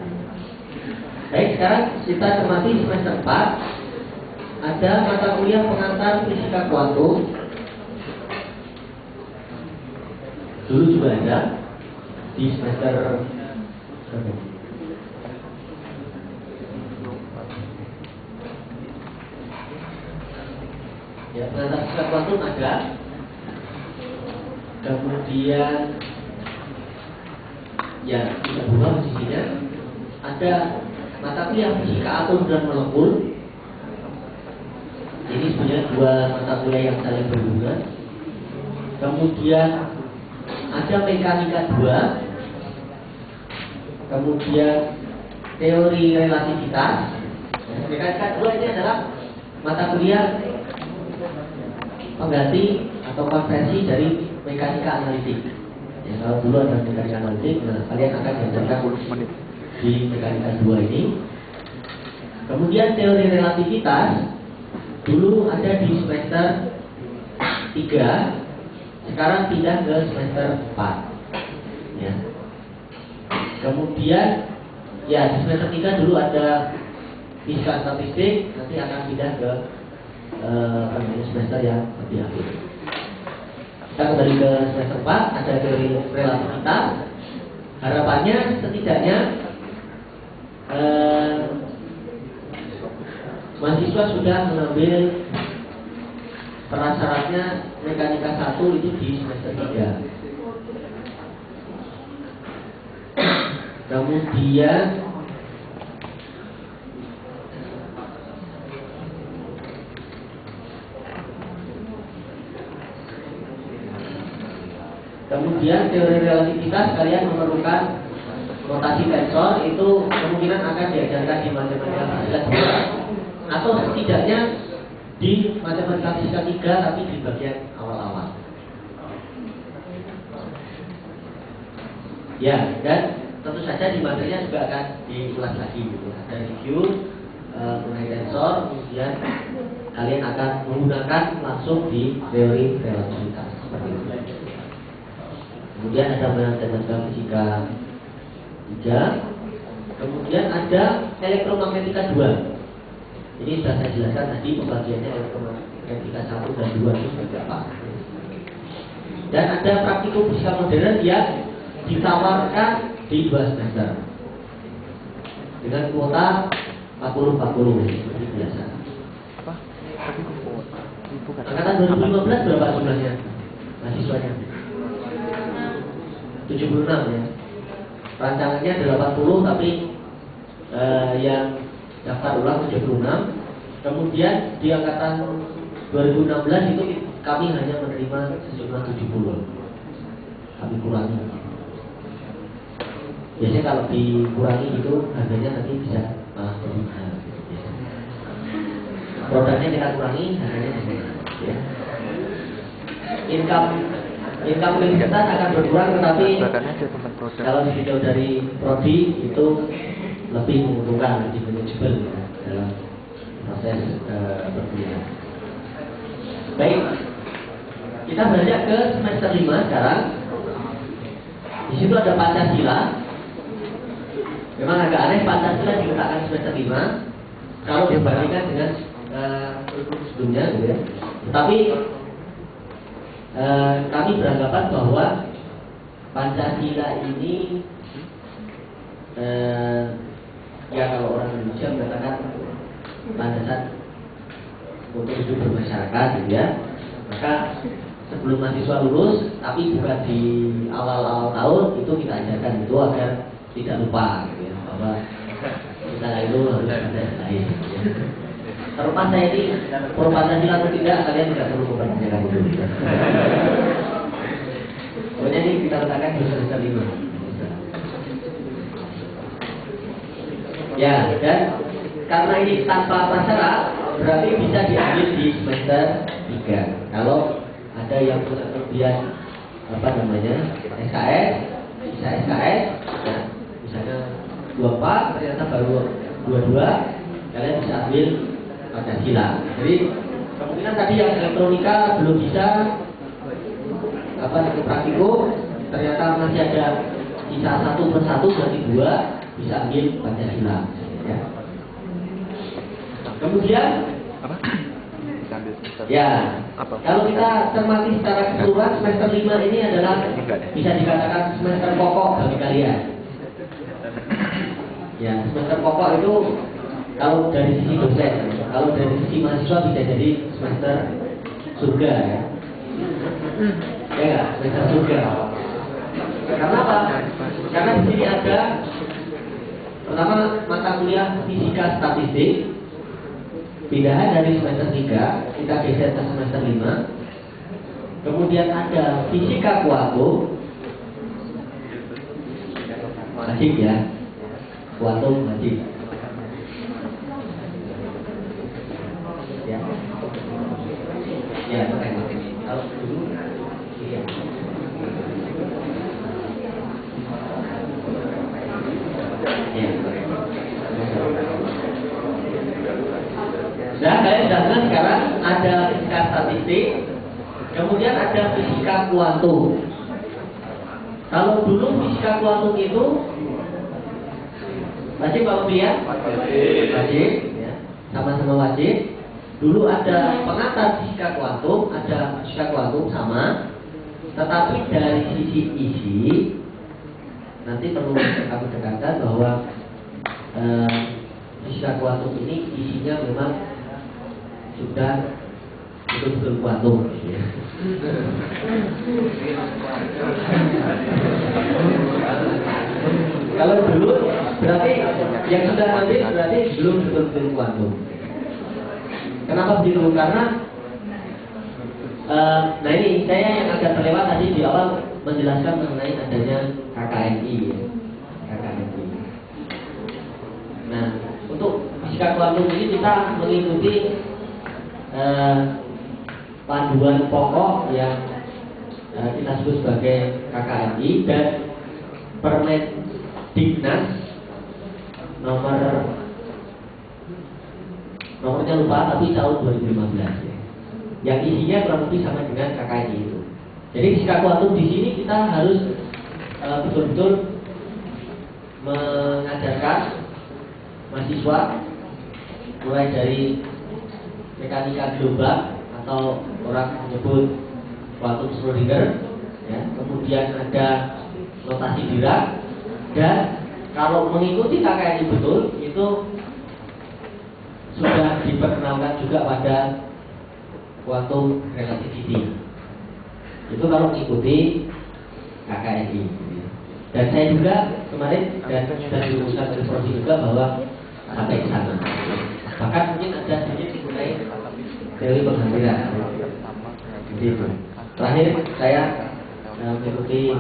Baik, sekarang kita cermati semester 4. Ada mata kuliah pengantar fisika kuantum. Dulu juga ada di semester ya, pengantar fisika kuantum ada. Kemudian ya tidak buah posisinya. Ada mata kuliah fisika atom dan molekul. Ini sebenarnya dua mata kuliah yang saling berhubungan. Kemudian ada mekanika 2. Kemudian teori relativitas. Mekanika 2 ini adalah mata kuliah pengganti atau konversi dari mekanika analitik. Ya, kalau dulu ada mekanika analitik, nah kalian akan diajarkan di mekanika 2 ini. Kemudian teori relativitas dulu ada di semester 3, sekarang pindah ke semester 4 ya. Kemudian ya di semester 3 dulu ada fisika statistik, nanti akan pindah ke semester yang lebih akhir. Kita kembali ke semester 4, ada teori relativitas. Harapannya setidaknya mahasiswa sudah mengambil prasyaratnya mekanika 1 itu di semester 3. Kemudian teori relativitas kalian memerlukan notasi tensor, itu kemungkinan akan diajarkan di matematika fisika 2 atau setidaknya di matematika fisika 3 tapi di bagian awal-awal. Ya, dan tentu saja di materinya juga akan diulas lagi gitu. Ada review mengenai tensor, kemudian kalian akan menggunakan langsung di teori relativitas seperti itu. Kemudian ada matematika fisika 3. Kemudian ada elektromagnetika 2. Ini sudah saya jelaskan tadi pembagiannya elektromagnetika 1 dan 2 itu seperti apa. Dan ada praktikum fisika modern yang ditawarkan di 2 semester dengan kuota 40-40 seperti biasa. Angkatan 2015 berapa jumlahnya mahasiswanya? 76 ya. Rancangannya 80 tapi yang daftar ulang 76. Kemudian di angkatan 2016 itu kami hanya menerima sejumlah 70. Kami kurangi. Biasanya kalau dikurangi itu harganya nanti bisa malah lebih mahal. Produknya kita kurangi, harganya lebih mahal. Ya. Income universitas akan berkurang, tetapi kalau ditinjau dari prodi itu lebih menguntungkan, lebih manajebil ya, dalam proses berkuliah. Baik, kita beranjak ke semester 5 sekarang. Di situ ada Pancasila. Memang agak aneh Pancasila diletakkan semester 5 kalau dibandingkan dengan sebelumnya, gitu ya. Tetapi kami beranggapan bahwa Pancasila ini ya kalau orang Indonesia mengatakan landasan untuk hidup bermasyarakat gitu ya. Maka sebelum mahasiswa lulus, tapi bukan di awal-awal tahun, itu kita ajarkan itu agar tidak lupa gitu ya, bahwa kita itu harus ada lain gitu ya. Terlepas saya ini pro Pancasila atau tidak, kalian tidak perlu mempertanyakan itu gitu. Pokoknya ini kita letakkan di semester 5. Ya, dan karena ini tanpa prasyarat, berarti bisa diambil di semester 3. Kalau ada yang punya kelebihan SKS, bisa SKS, ya, misalnya 24, ternyata baru 22, kalian bisa ambil Pancasila. Jadi kemungkinan tadi yang elektronika belum bisa praktikum, ternyata masih ada sisa 1/1 berarti 2 bisa ambil Pancasila. Ya. Kemudian ya, kalau kita cermati secara keseluruhan, semester 5 ini adalah bisa dikatakan semester pokok bagi kalian. Ya, semester pokok itu kalau dari sisi dosen, kalau dari sisi mahasiswa bisa jadi semester surga ya. Ya, semester surga. Karena apa? Karena di sini ada pertama mata kuliah fisika statistik, pindahan dari semester 3 kita geser ke semester 5. Kemudian ada fisika kuantum, wajib ya, kuantum wajib ya. Ya, kalau dulu iya. Ya. Nah, kalian sudah dengar sekarang ada fisika statistik, kemudian ada fisika kuantum. Kalau dulu fisika kuantum itu wajib apa pilihan? Wajib, ya. Sama-sama wajib. Dulu ada pengantar fisika kuantum, ada fisika kuantum sama, tetapi dari sisi isi nanti perlu kami tekankan bahwa fisika kuantum ini isinya memang sudah betul-betul kuantum gitu ya. Kalau dulu berarti yang sudah ambil berarti belum betul-betul kuantum. Kenapa begitu? Karena nah ini saya yang agak terlewat tadi di awal menjelaskan mengenai adanya KKNI ya. KKNI. Nah, untuk fisika kuantum ini kita mengikuti panduan pokok yang kita sebut sebagai KKNI dan Permendiknas nomornya lupa tapi tahun 2015 ya. Yang isinya kurang lebih sama dengan KKNI itu. Jadi fisika kuantum di sini kita harus betul-betul mengajarkan mahasiswa mulai dari mekanika global atau orang menyebut quantum Schrödinger, ya. Kemudian ada notasi Dirac, dan kalau mengikuti KKNI betul itu sudah diperkenalkan juga pada quantum relativity. Itu kalau mengikuti KKNI. Dan saya juga kemarin dan dirumuskan oleh Prof juga bahwa sampai ke sana. Bahkan mungkin ada sedikit mengenai teori penghampiran. Gitu. Terakhir saya mengikuti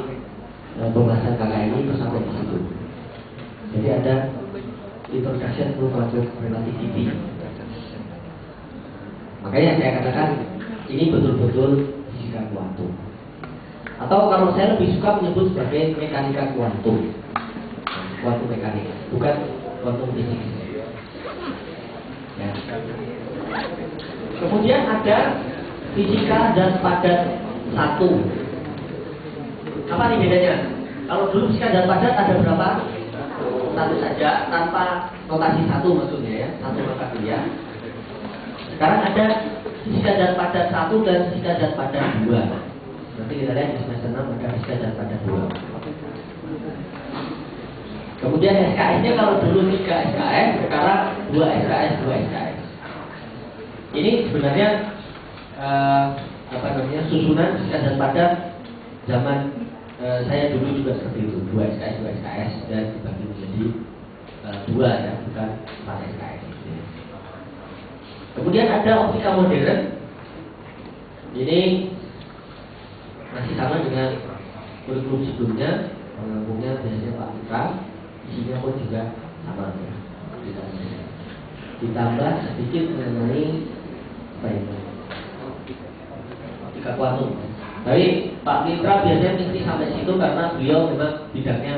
pembahasan KKNI itu sampai di situ. Jadi ada introduction to quantum relativity. Makanya saya katakan ini betul-betul fisika kuantum. Atau kalau saya lebih suka menyebut sebagai mekanika kuantum. Kuantum mekanika, bukan kuantum fisik. Ya. Kemudian ada fisika zat padat satu. Apa nih bedanya? Kalau dulu fisika zat padat ada berapa? Satu saja, tanpa notasi satu maksudnya ya, satu mata kuliah. Sekarang ada fisika zat padat satu dan fisika zat padat dua. Nanti kita lihat di semester 6 ada fisika zat padat dua. Kemudian SKS-nya kalau dulu 3 SKS, sekarang 2 SKS, 2 SKS. Ini sebenarnya susunan dan pada zaman saya dulu juga seperti itu, 2 SKS, 2 SKS dan dibagi menjadi 2 ya, bukan 4 SKS. Kemudian ada optika modern. Ini masih sama dengan kurikulum sebelumnya, pengampunya biasanya Pak Mitra, isinya pun juga sama ya. Ditambah sedikit mengenai optika kuantum. Tapi Pak Mitra biasanya mesti sampai situ karena beliau memang bidangnya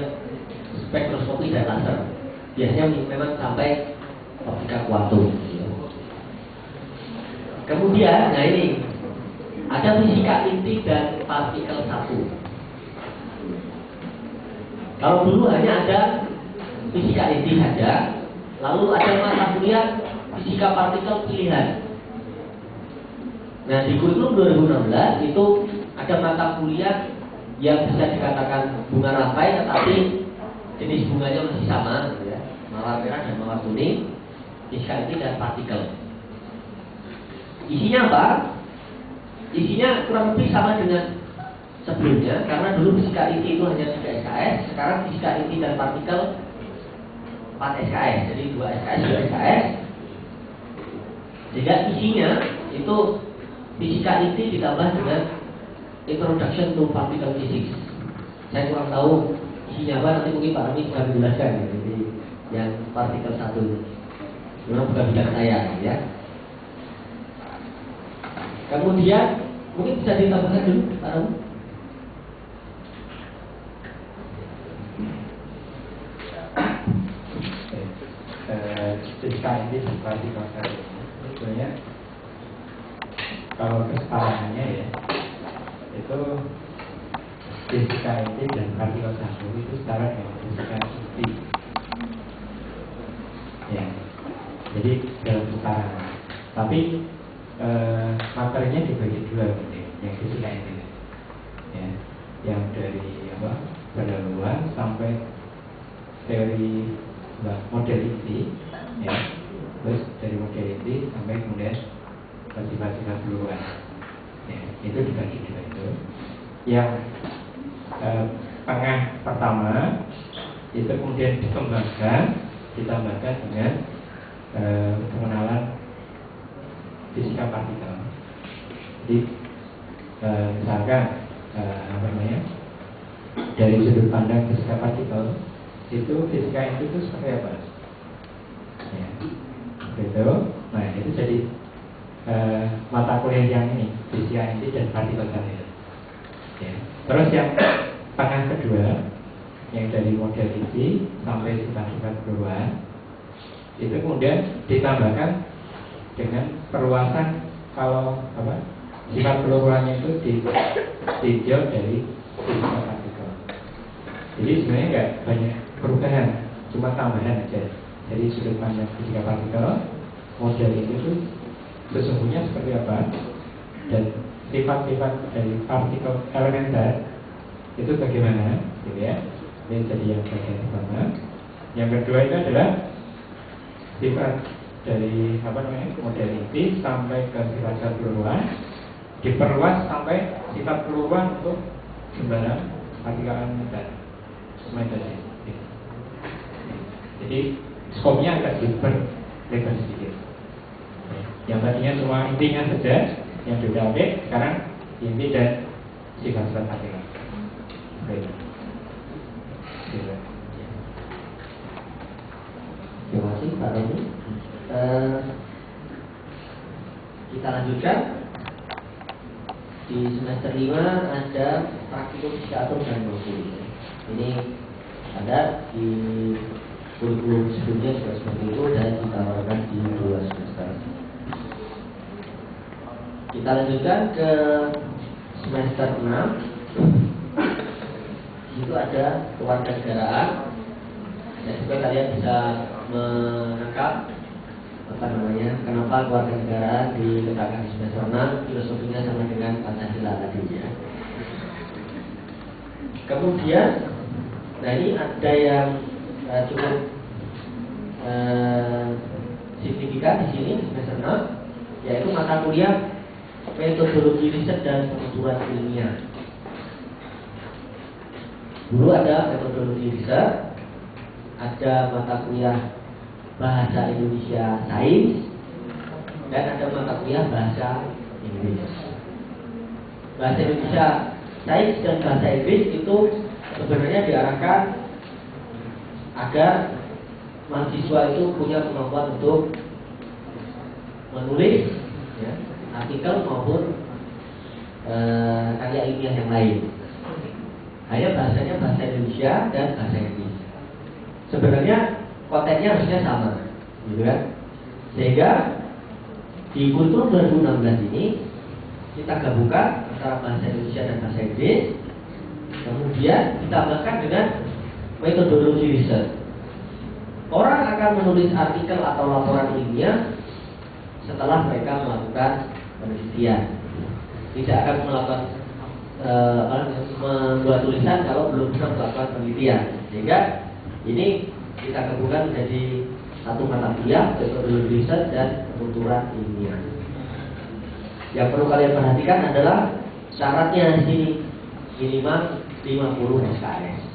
spektroskopi dan laser. Biasanya memang sampai optika kuantum. Kemudian, nah ini ada fisika inti dan partikel 1. Kalau dulu hanya ada fisika inti saja, lalu ada mata kuliah fisika partikel pilihan. Nah, di kurikulum 2016 itu ada mata kuliah yang bisa dikatakan bunga rampai, tetapi jenis bunganya masih sama, ya, mawar merah dan mawar kuning, fisika inti dan partikel. Isinya apa? Isinya kurang lebih sama dengan sebelumnya, karena dulu fisika inti itu hanya 3 SKS, sekarang fisika inti dan partikel 4 SKS, jadi 2 SKS, 2 SKS. Sehingga isinya itu fisika inti ditambah dengan Introduction to Particle Physics. Saya kurang tahu isinya apa, nanti mungkin Pak Rami bisa menjelaskan ya, jadi yang partikel 1 ini. Memang bukan bidang saya ya. Kemudian mungkin bisa ditambahkan dulu Pak Rami. Fisika inti dan partikel sebenarnya kalau kesepakatannya ya, itu fisika inti dan partikel 1 itu setara dengan fisika inti ya, jadi dalam setara. Tapi materinya dibagi 2 mungkin, yang fisika inti ya, yang dari pendahuluan sampai teori model inti ya, terus dari model inti sampai kemudian sifat-sifat duluan ya, itu dibagi 2 itu. Yang tengah pertama itu kemudian ditambahkan dengan pengenalan fisika partikel. Jadi misalkan dari sudut pandang fisika partikel itu fisika itu seperti apa? Ya, gitu. Nah itu jadi mata kuliah yang ini fisika inti dan partikel tadi. Ya. Terus yang tengah kedua yang dari model inti sampai sifat-sifat peluruan itu kemudian ditambahkan dengan perluasan kalau sifat peluruannya itu ditinjau dari fisika partikel. Jadi sebenarnya nggak banyak perubahan, cuma tambahan aja. Jadi sudut pandang fisika partikel model itu sesungguhnya seperti apa, dan sifat-sifat dari partikel elementer itu bagaimana, gitu ya. Ini jadi yang bagian pertama. Yang kedua itu adalah sifat dari model inti sampai ke sifat peluruan, diperluas sampai sifat peluruan untuk sembarang partikel elementer. Semacam itu. Jadi skopnya agak lebar sedikit. Yang tadinya semua intinya saja yang sudah update, sekarang inti dan sifat-sifat partikel. Baik. Terima kasih Pak Roni. Kita lanjutkan. Di semester 5 ada praktikum fisika atom dan molekul. Ini ada di kurikulum sebelumnya juga seperti itu dan ditawarkan di 2 semester. Kita lanjutkan ke semester 6. Itu ada kewarganegaraan. Dan juga kalian bisa menangkap kenapa kewarganegaraan diletakkan di semester 6. Filosofinya sama dengan Pancasila tadi ya. Kemudian, nah ini ada yang cukup signifikan di sini semester 6, yaitu mata kuliah metodologi riset dan penuturan ilmiah. Dulu ada metodologi riset, ada mata kuliah bahasa Indonesia sains, dan ada mata kuliah bahasa Inggris. Bahasa Indonesia sains dan bahasa Inggris itu sebenarnya diarahkan agar mahasiswa itu punya kemampuan untuk menulis ya, artikel maupun karya ilmiah yang lain. Hanya bahasanya bahasa Indonesia dan bahasa Inggris. Sebenarnya kontennya harusnya sama, gitu kan? Sehingga di Kultur 2016 ini kita gabungkan antara bahasa Indonesia dan bahasa Inggris, kemudian ditambahkan dengan metodologi riset. Orang akan menulis artikel atau laporan ilmiah setelah mereka melakukan penelitian. Tidak akan melakukan membuat tulisan kalau belum pernah melakukan penelitian. Sehingga ini kita gabungkan menjadi satu mata kuliah, metodologi riset dan penuturan ilmiah. Yang perlu kalian perhatikan adalah syaratnya di sini minimal 50 SKS.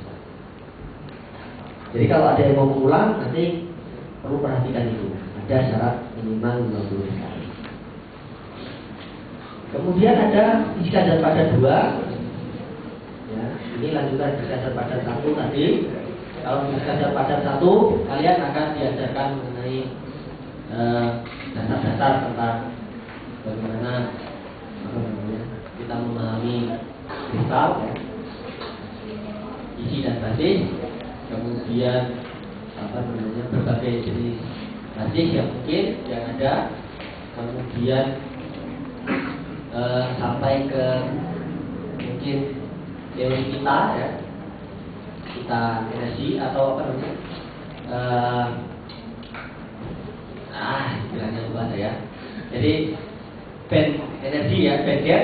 Jadi kalau ada yang mau mengulang nanti perlu perhatikan itu. Ada syarat minimal 50 SKS. Kemudian ada fisika dan padat 2. Ya, ini lanjutan fisika dan padat 1 tadi. Kalau fisika dan padat 1, kalian akan diajarkan mengenai dasar-dasar tentang bagaimana kita memahami kristal, ya, isi dan basis. Kemudian berbagai jenis basis yang mungkin yang ada. Kemudian sampai ke mungkin teori kita, ya, kita energi atau apa namanya, bilangnya lupa saya. Jadi band energi, ya, band gap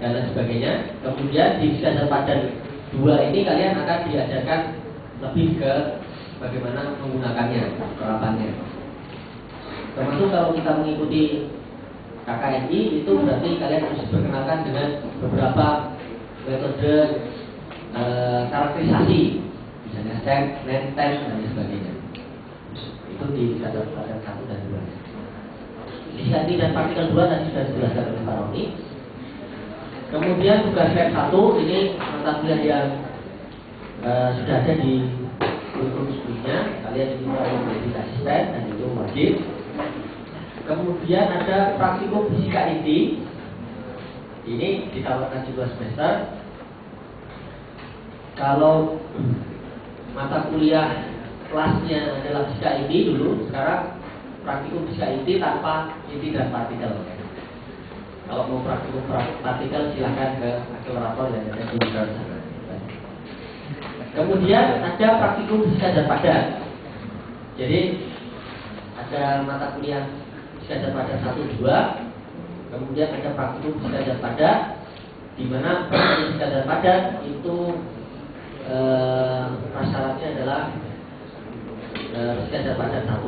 dan lain sebagainya. Kemudian di fisika padat 2 ini kalian akan diajarkan lebih ke bagaimana menggunakannya, penerapannya. Termasuk kalau kita mengikuti KKNI itu berarti kalian harus diperkenalkan dengan beberapa metode karakterisasi, misalnya STEM, NEN, TEM, dan sebagainya. Itu di fisika padat 1 dan 2. Fisika dan partikel 2 tadi sudah dijelaskan oleh Pak Roni. Kemudian tugas lab 1 ini mata kuliah yang sudah ada di kurikulum sebelumnya. Kalian diminta untuk menjadi asisten dan itu wajib. Kemudian ada praktikum fisika inti. Ini ditawarkan di 2 semester. Kalau mata kuliah kelasnya adalah fisika inti dulu, sekarang praktikum fisika inti tanpa inti dan partikel. Kalau mau praktikum partikel silahkan ke akselerator yang ada di sana. Kemudian ada praktikum fisika dan padat. Jadi ada mata kuliah fisika dan padat 1, 2. Kemudian ada praktikum fisika dan padat, di mana praktikum fisika dan padat itu prasyaratnya adalah fisika dan padat 1.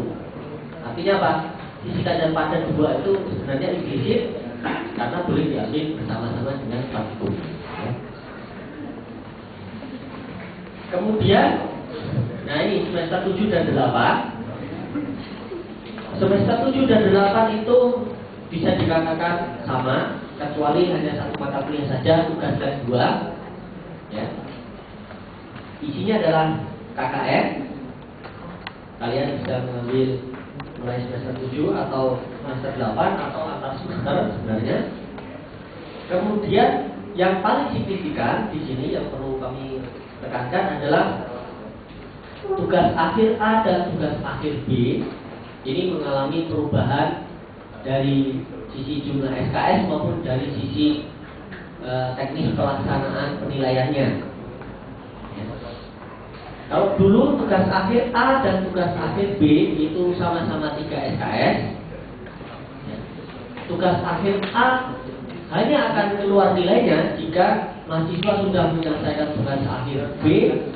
Artinya apa? Fisika dan padat 2 itu sebenarnya implisit karena boleh diambil bersama-sama dengan praktikum. Ya. Kemudian, nah ini semester 7 dan 8. Semester 7 dan 8 itu bisa dikatakan sama, kecuali hanya satu mata kuliah saja, tugas kelas 2. Ya. Isinya adalah KKN. Kalian bisa mengambil mulai semester 7 atau semester 8 atau antar semester sebenarnya. Kemudian yang paling signifikan di sini yang perlu kami tekankan adalah tugas akhir A dan tugas akhir B ini mengalami perubahan dari sisi jumlah SKS maupun dari sisi teknis pelaksanaan penilaiannya. Kalau dulu tugas akhir A dan tugas akhir B itu sama-sama 3 SKS. Tugas akhir A hanya akan keluar nilainya jika mahasiswa sudah menyelesaikan tugas akhir B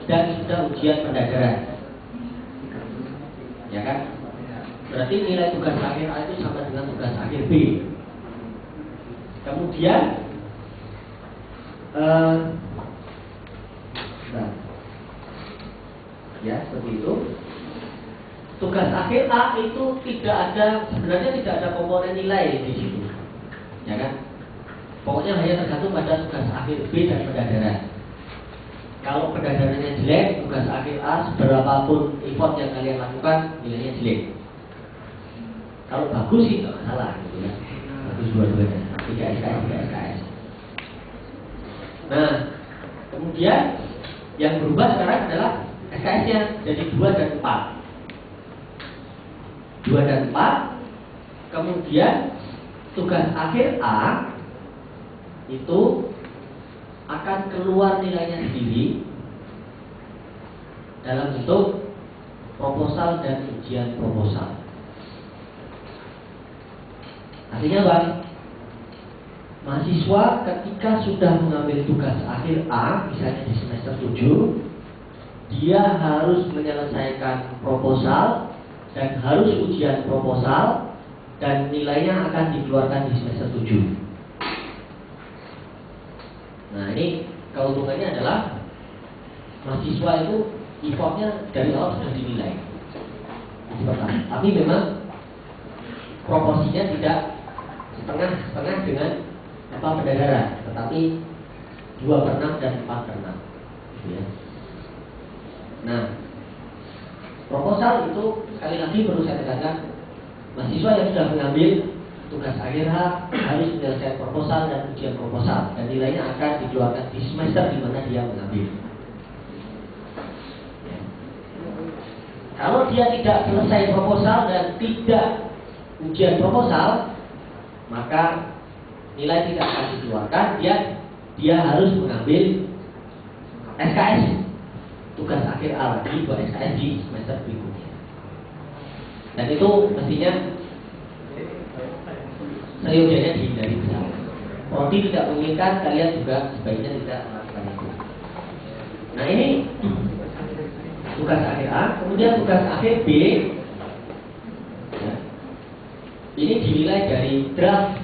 dan sudah ujian pendadaran. ya kan? Berarti nilai tugas akhir A itu sama dengan tugas akhir B. Kemudian ya seperti itu. Tugas akhir A itu sebenarnya tidak ada komponen nilai di situ, ya kan? Pokoknya hanya tergantung pada tugas akhir B dan pendadaran. Kalau pendadarannya jelek, tugas akhir A seberapapun effort yang kalian lakukan, nilainya jelek. Kalau bagus sih nggak masalah, gitu ya. Bagus dua-duanya, 3 SKS, 3 SKS. Nah, kemudian yang berubah sekarang adalah SKS-nya jadi 2 dan 4. 2 dan 4. Kemudian tugas akhir A itu akan keluar nilainya sendiri dalam bentuk proposal dan ujian proposal. Artinya apa? Mahasiswa ketika sudah mengambil tugas akhir A, misalnya di semester 7, dia harus menyelesaikan proposal dan harus ujian proposal, dan nilainya akan dikeluarkan di semester 7. Nah, ini keuntungannya adalah mahasiswa itu effortnya dari awal sudah dinilai. Itu pertama. Tapi memang proporsinya tidak setengah-setengah dengan pendadaran, tetapi 2/6 dan 4/6, gitu ya. Nah, proposal itu sekali lagi perlu saya tekankan, mahasiswa yang sudah mengambil tugas akhir A harus menyelesaikan proposal dan ujian proposal, dan nilainya akan dikeluarkan di semester di mana dia mengambil. Ya. Kalau dia tidak selesai proposal dan tidak ujian proposal, maka nilai tidak akan dikeluarkan. Dia harus mengambil SKS, tugas akhir A lagi, 2 SKS di semester berikutnya. Dan itu mestinya seyogianya dihindari bersama. Prodi tidak menginginkan, kalian juga sebaiknya tidak melakukan itu. Nah, ini tugas akhir A. Kemudian tugas akhir B, ya, ini dinilai dari draft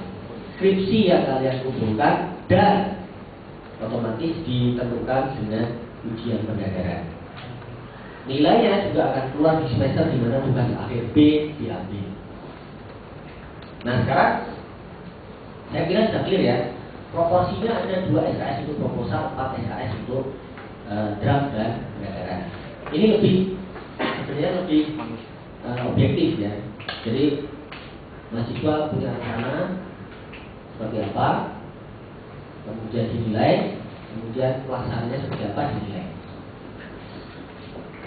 skripsi yang kalian kumpulkan dan otomatis ditentukan dengan ujian pendadaran. Nilainya juga akan keluar di semester di mana tugas akhir B diambil. Nah, sekarang saya kira sudah clear ya. Proporsinya ada 2 SKS untuk proposal, 4 SKS untuk draft dan pendadaran. Ini sebenarnya lebih objektif ya. Jadi mahasiswa punya rencana seperti apa, kemudian dinilai, kemudian pelaksanaannya seperti apa dinilai.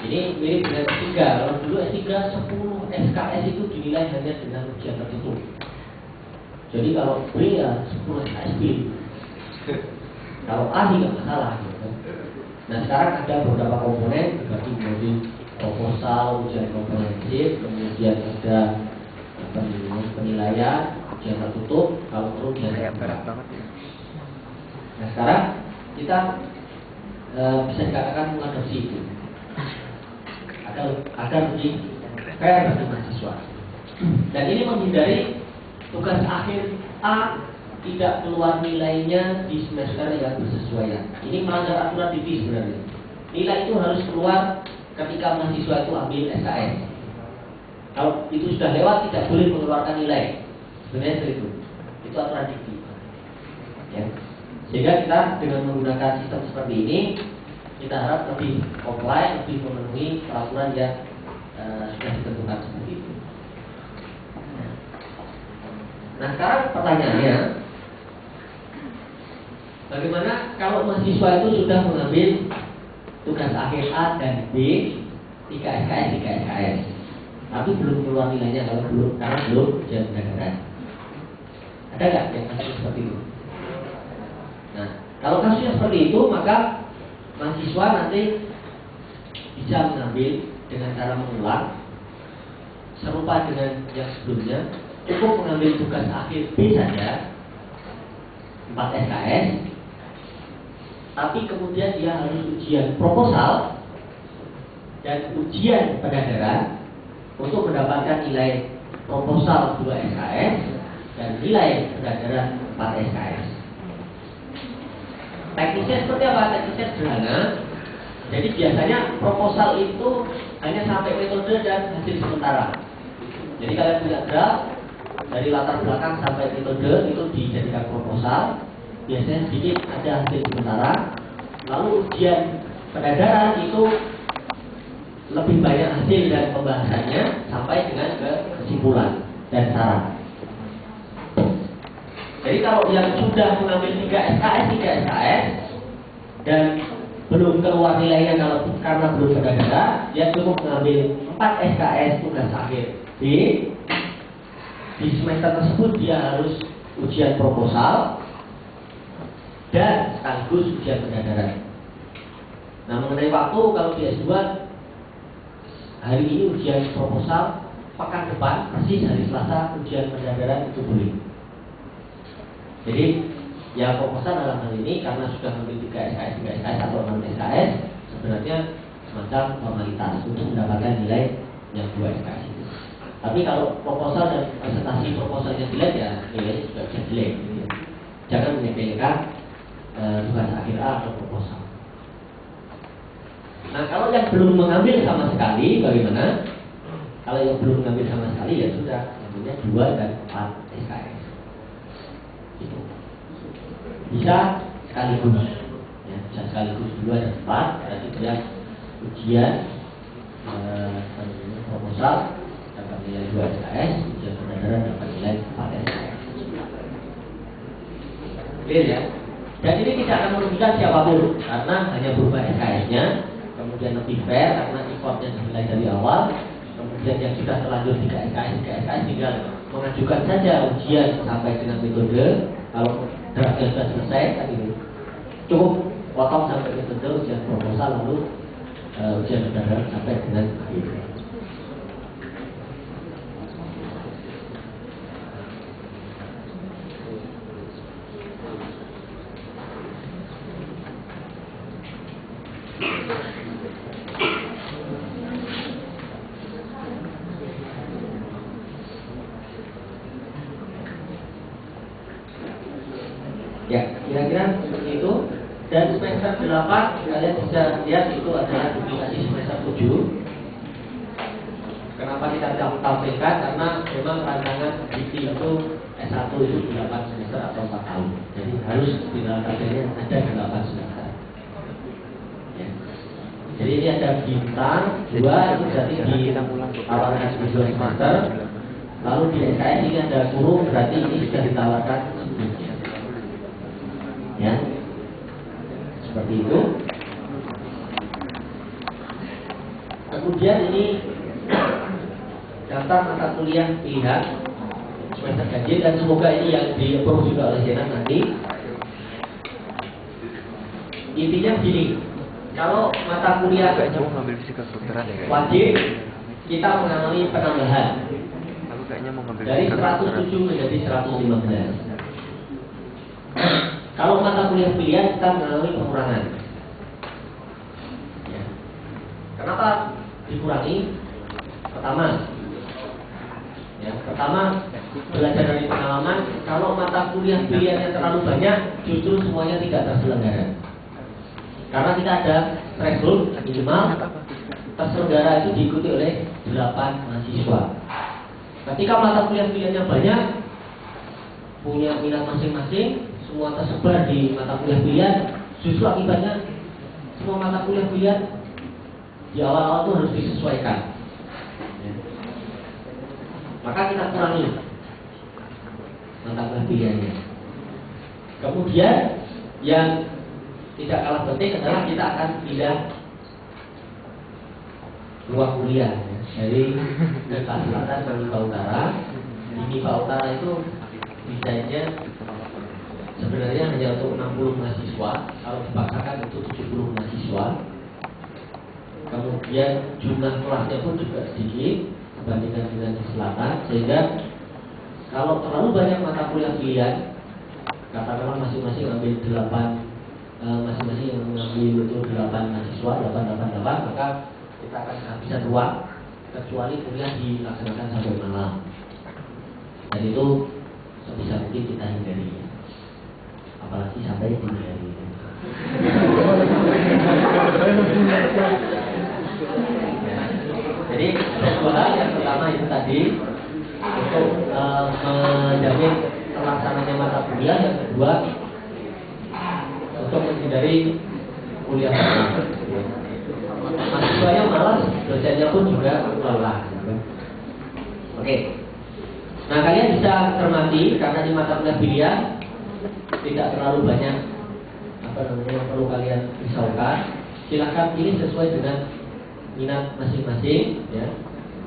Ini mirip dengan S3. Kalau dulu S3 10 SKS itu dinilai hanya dengan ujian tertentu. Jadi kalau B ya 10 SKS B. Kalau A sih nggak masalah. Gitu. Nah, sekarang ada beberapa komponen dibagi menjadi proposal, ujian komprehensif, kemudian ada penilaian, ujian tertutup, kalau perlu ujian terbuka. Nah, sekarang kita bisa dikatakan mengadopsi itu agar lebih fair bagi mahasiswa. Dan ini menghindari tugas akhir A tidak keluar nilainya di semester yang bersesuaian. Ini melanggar aturan DIVI sebenarnya. Nilai itu harus keluar ketika mahasiswa itu ambil SKS. Kalau itu sudah lewat tidak boleh mengeluarkan nilai. Sebenarnya seperti itu. Itu aturan DIVI. Ya. Sehingga kita dengan menggunakan sistem seperti ini, kita harap lebih comply, lebih memenuhi peraturan yang sudah ditentukan seperti itu. Nah, sekarang pertanyaannya, bagaimana kalau mahasiswa itu sudah mengambil tugas akhir A dan B, 3 SKS, 3 SKS, tapi belum keluar nilainya karena belum ujian pendadaran. Ada nggak yang kasus seperti itu? Nah, kalau kasusnya seperti itu, maka mahasiswa nanti bisa mengambil dengan cara mengulang serupa dengan yang sebelumnya. Cukup mengambil tugas akhir B saja, 4 SKS, tapi kemudian dia harus ujian proposal dan ujian pendadaran, untuk mendapatkan nilai proposal 2 SKS dan nilai pendadaran 4 SKS. Teknisnya seperti apa? Teknisnya sederhana. Jadi biasanya proposal itu hanya sampai metode dan hasil sementara. Jadi kalian punya draft dari latar belakang sampai metode itu dijadikan proposal. Biasanya sedikit ada hasil sementara. Lalu ujian pendadaran itu lebih banyak hasil dan pembahasannya sampai dengan ke kesimpulan dan saran. Jadi kalau yang sudah mengambil 3 SKS dan belum keluar nilainya karena belum pendadaran, dia cukup mengambil 4 SKS tugas akhir B. Di semester tersebut dia harus ujian proposal dan sekaligus ujian pendadaran. Nah, mengenai waktu, kalau di S2 hari ini ujian proposal, pekan depan persis hari Selasa ujian pendadaran itu boleh. Jadi ya proposal dalam hal ini karena sudah memiliki 3 SKS atau 6 SKS, sebenarnya semacam formalitas untuk mendapatkan nilai yang 2 SKS itu. Tapi kalau proposal dan presentasi proposalnya jelek, ya nilainya juga bisa jelek. Gitu. Jangan menyepelekan tugas akhir A atau proposal. Nah, kalau yang belum mengambil sama sekali, bagaimana? Kalau yang belum mengambil sama sekali, ya sudah, namanya 2 dan 4 SKS. Gitu. Bisa sekaligus, ya, bisa sekaligus 2 dan 4, berarti dia ujian proposal dapat nilai 2 SKS, ujian pendadaran dapat nilai 4 SKS. Clear ya? Dan ini tidak akan merugikan siapapun, karena hanya berubah SKS-nya. Kemudian lebih fair karena effortnya dimulai dari awal. Kemudian yang sudah terlanjur 3 SKS tinggal mengajukan saja ujian sampai dengan metode. Kalau draftnya sudah selesai, kan itu cukup potong sampai metode ujian proposal, lalu ujian pendadaran sampai dengan akhir. Ya, kira-kira seperti itu. Dan semester 8 kalian bisa lihat itu adalah duplikasi semester 7. Kenapa kita tampilkan? Karena memang rancangan dikti itu S1 itu 8 semester atau 4 tahun. Jadi harus di dalam tabelnya ada 8 semester. Ya. Jadi ini ada bintang 2 itu berarti di tawarkan 2 semester. Lalu di SKS ini ada kurung, berarti ini sudah ditawarkan sebelumnya. Ya, seperti itu. Kemudian ini daftar mata kuliah pilihan semester ganjil, dan semoga ini yang di-approve juga oleh Jenang nanti. Intinya begini, kalau mata kuliah wajib, kita mengalami penambahan dari 107 menjadi 115. Kalau mata kuliah pilihan kita mengalami pengurangan. Ya. Kenapa dikurangi? Pertama, belajar dari pengalaman. Kalau mata kuliah pilihannya terlalu banyak, justru semuanya tidak terselenggara. Karena kita ada threshold minimal terselenggara itu diikuti oleh 8 mahasiswa. Ketika mata kuliah pilihannya banyak, punya minat masing-masing, semua tersebar di mata kuliah pilihan, justru akibatnya semua mata kuliah pilihan di awal-awal itu harus disesuaikan. Maka kita kurangi mata kuliah pilihannya. Kemudian yang tidak kalah penting adalah kita akan pindah ruang kuliah, ya, dari MIPA Selatan ke MIPA Utara. Di MIPA Utara itu desainnya sebenarnya hanya untuk 60 mahasiswa, kalau dipaksakan untuk 70 mahasiswa. Kemudian jumlah kelasnya pun juga sedikit dibandingkan dengan di selatan, sehingga kalau terlalu banyak mata kuliah pilihan, katakanlah masing-masing ambil 8, masing-masing yang mengambil itu 8 mahasiswa, 8, maka kita akan kehabisan ruang kecuali kuliah dilaksanakan sampai malam. Dan itu sebisa mungkin kita hindari, apalagi sampai dini hari. Jadi dua hal, yang pertama itu tadi untuk menjamin terlaksananya mata kuliah, yang kedua untuk menghindari kuliah malam. Mahasiswanya malas, dosennya pun juga lelah. Oke. Nah, kalian bisa cermati karena di mata kuliah pilihan tidak terlalu banyak yang perlu kalian risaukan. Silakan pilih sesuai dengan minat masing-masing, ya.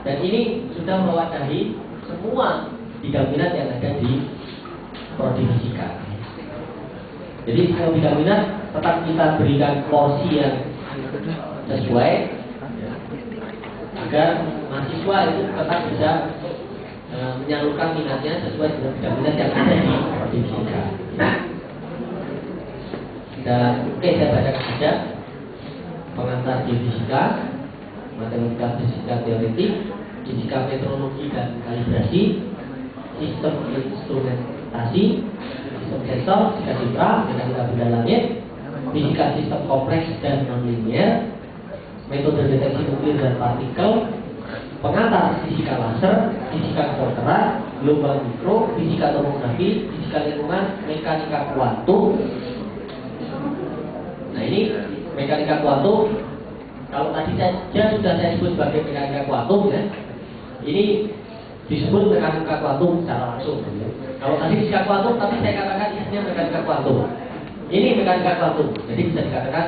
Dan ini sudah mewadahi semua bidang minat yang ada di prodi fisika. Jadi semua bidang minat tetap kita berikan porsi yang sesuai, ya, agar mahasiswa itu tetap bisa menyalurkan minatnya sesuai dengan bidang minat yang ada di prodi fisika. Dan oke, saya bacakan saja pengantar geofisika, matematika fisika teoretik, fisika meteorologi dan kalibrasi, sistem instrumentasi, sistem sensor, fisika citra, mekanika benda langit, fisika sistem kompleks dan nonlinear, metode deteksi nuklir dan partikel, pengantar fisika laser, fisika kedokteran, gelombang mikro, fisika tomografi, fisika lingkungan, mekanika kuantum. Nah, ini mekanika kuantum. Kalau tadi sudah saya sebut sebagai mekanika kuantum, ya, ini disebut mekanika kuantum secara langsung. Ya. Kalau tadi fisika kuantum, tapi saya katakan isinya mekanika kuantum. Ini mekanika kuantum, jadi bisa dikatakan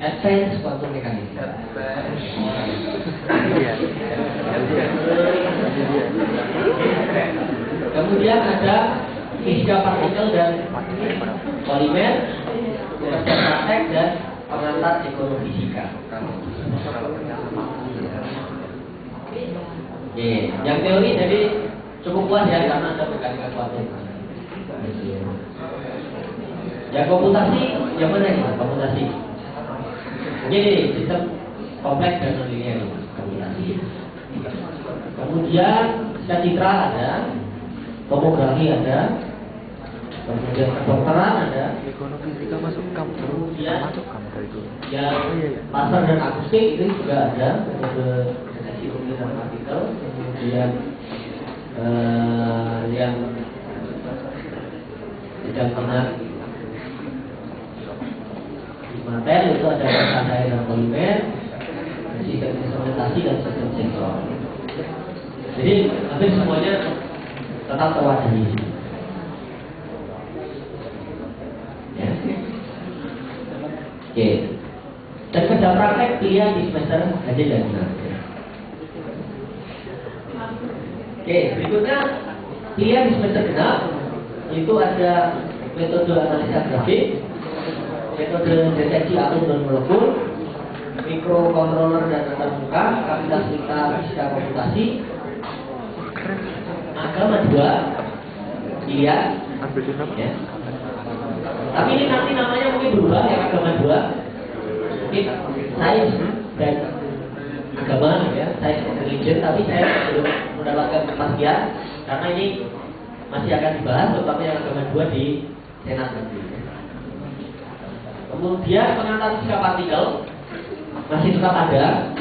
advanced quantum mechanics. Kemudian ada fisika partikel dan polimer, kerja praktek dan pengantar ekonomi fisika. Oke, yang teori jadi cukup puas ya karena ada mekanika kuantum. Yang komputasi, yang mana ini? Komputasi. Ini sistem kompleks dan nonlinear komputasi. Kemudian fisika citra ada, tomografi ada, kemudian kedokteran ada, ekonomi fisika masuk kamu itu. Ya, laser dan akustik itu juga ada, metode deteksi nuklir dan partikel. Kemudian yang bidang minat materi itu ada cahaya dan polimer, fisika instrumentasi dan sistem sensor. Jadi hampir semuanya tetap terwadahi. Ya. Oke. Dan kerja praktek pilihan di semester ganjil dan genap. Oke, berikutnya pilihan di semester genap itu ada metode analisa grafik, metode deteksi atom dan molekul, mikrokontroler dan antarmuka, kapasitas fisika komputasi, agama 2 pilihan, ya. Tapi ini nanti namanya mungkin berubah ya, agama 2 mungkin sains dan agama, ya, sains dan religion. Tapi saya belum mendapatkan kepastian karena ini masih akan dibahas, terutama yang agama 2 di senat nanti. Kemudian pengantar fisika partikel masih tetap ada.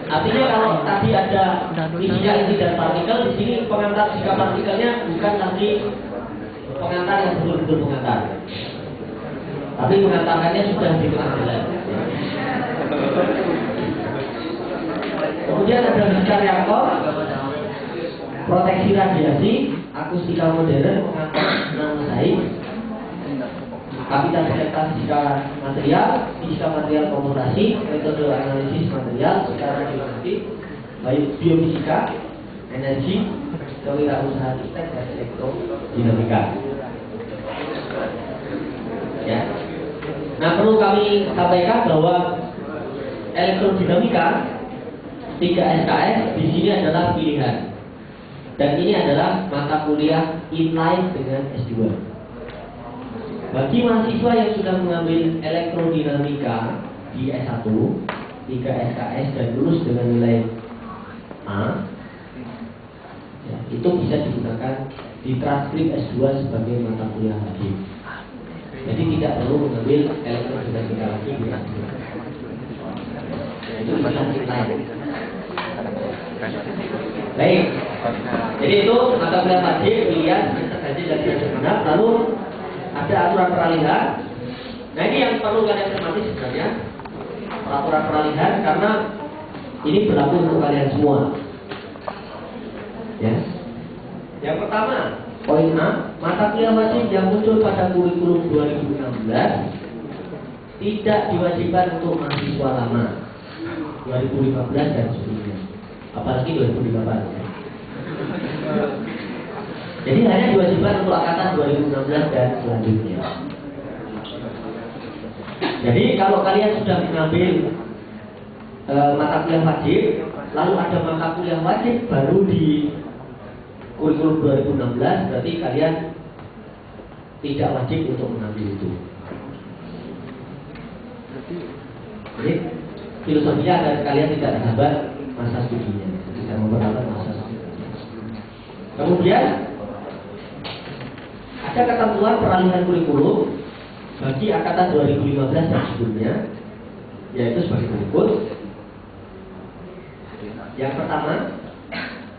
Artinya kalau tadi ada fisika inti dan partikel, di sini pengantar fisika partikelnya bukan lagi pengantar yang betul-betul pengantar, tapi pengantarkannya sudah di tengah jalan. Kemudian ada fisika reaktor, proteksi radiasi, akustika modern, pengantar nanosains, kapasitas fisika material, fisika material komputasi, metode analisis material, secara geometrik, biofisika, energi, kewirausahaan teknik dan elektrodinamika. Ya. Nah, perlu kami sampaikan bahwa elektrodinamika 3 SKS di sini adalah pilihan, dan ini adalah mata kuliah inline dengan S2. Bagi mahasiswa yang sudah mengambil elektrodinamika di S1, 3 SKS dan lulus dengan nilai A, ya, itu bisa digunakan di transkrip S2 sebagai mata kuliah wajib. Jadi tidak perlu mengambil elektrodinamika lagi di S2. Itu pilihan kita. Baik, jadi itu mata kuliah wajib pilihan terkait dan tidak genap. Lalu ada aturan peralihan. Nah ini yang perlu kalian cermati sebenarnya, peraturan peralihan, karena ini berlaku untuk kalian semua. Ya. Yang pertama, poin A, mata kuliah wajib yang muncul pada kurikulum 2016 tidak diwajibkan untuk mahasiswa lama 2015 dan sebelumnya, apalagi 2018 ya. Jadi hanya diwajibkan untuk angkatan 2016 dan selanjutnya. Jadi kalau kalian sudah mengambil mata kuliah wajib, lalu ada mata kuliah wajib baru di kurikulum 2016, berarti kalian tidak wajib untuk mengambil itu. Jadi filosofinya agar kalian tidak terhambat masa studinya, tidak memperlambat masa studinya. Kemudian ada ketentuan peralihan kurikulum bagi angkatan 2015 dan sebelumnya, yaitu sebagai berikut. Yang pertama,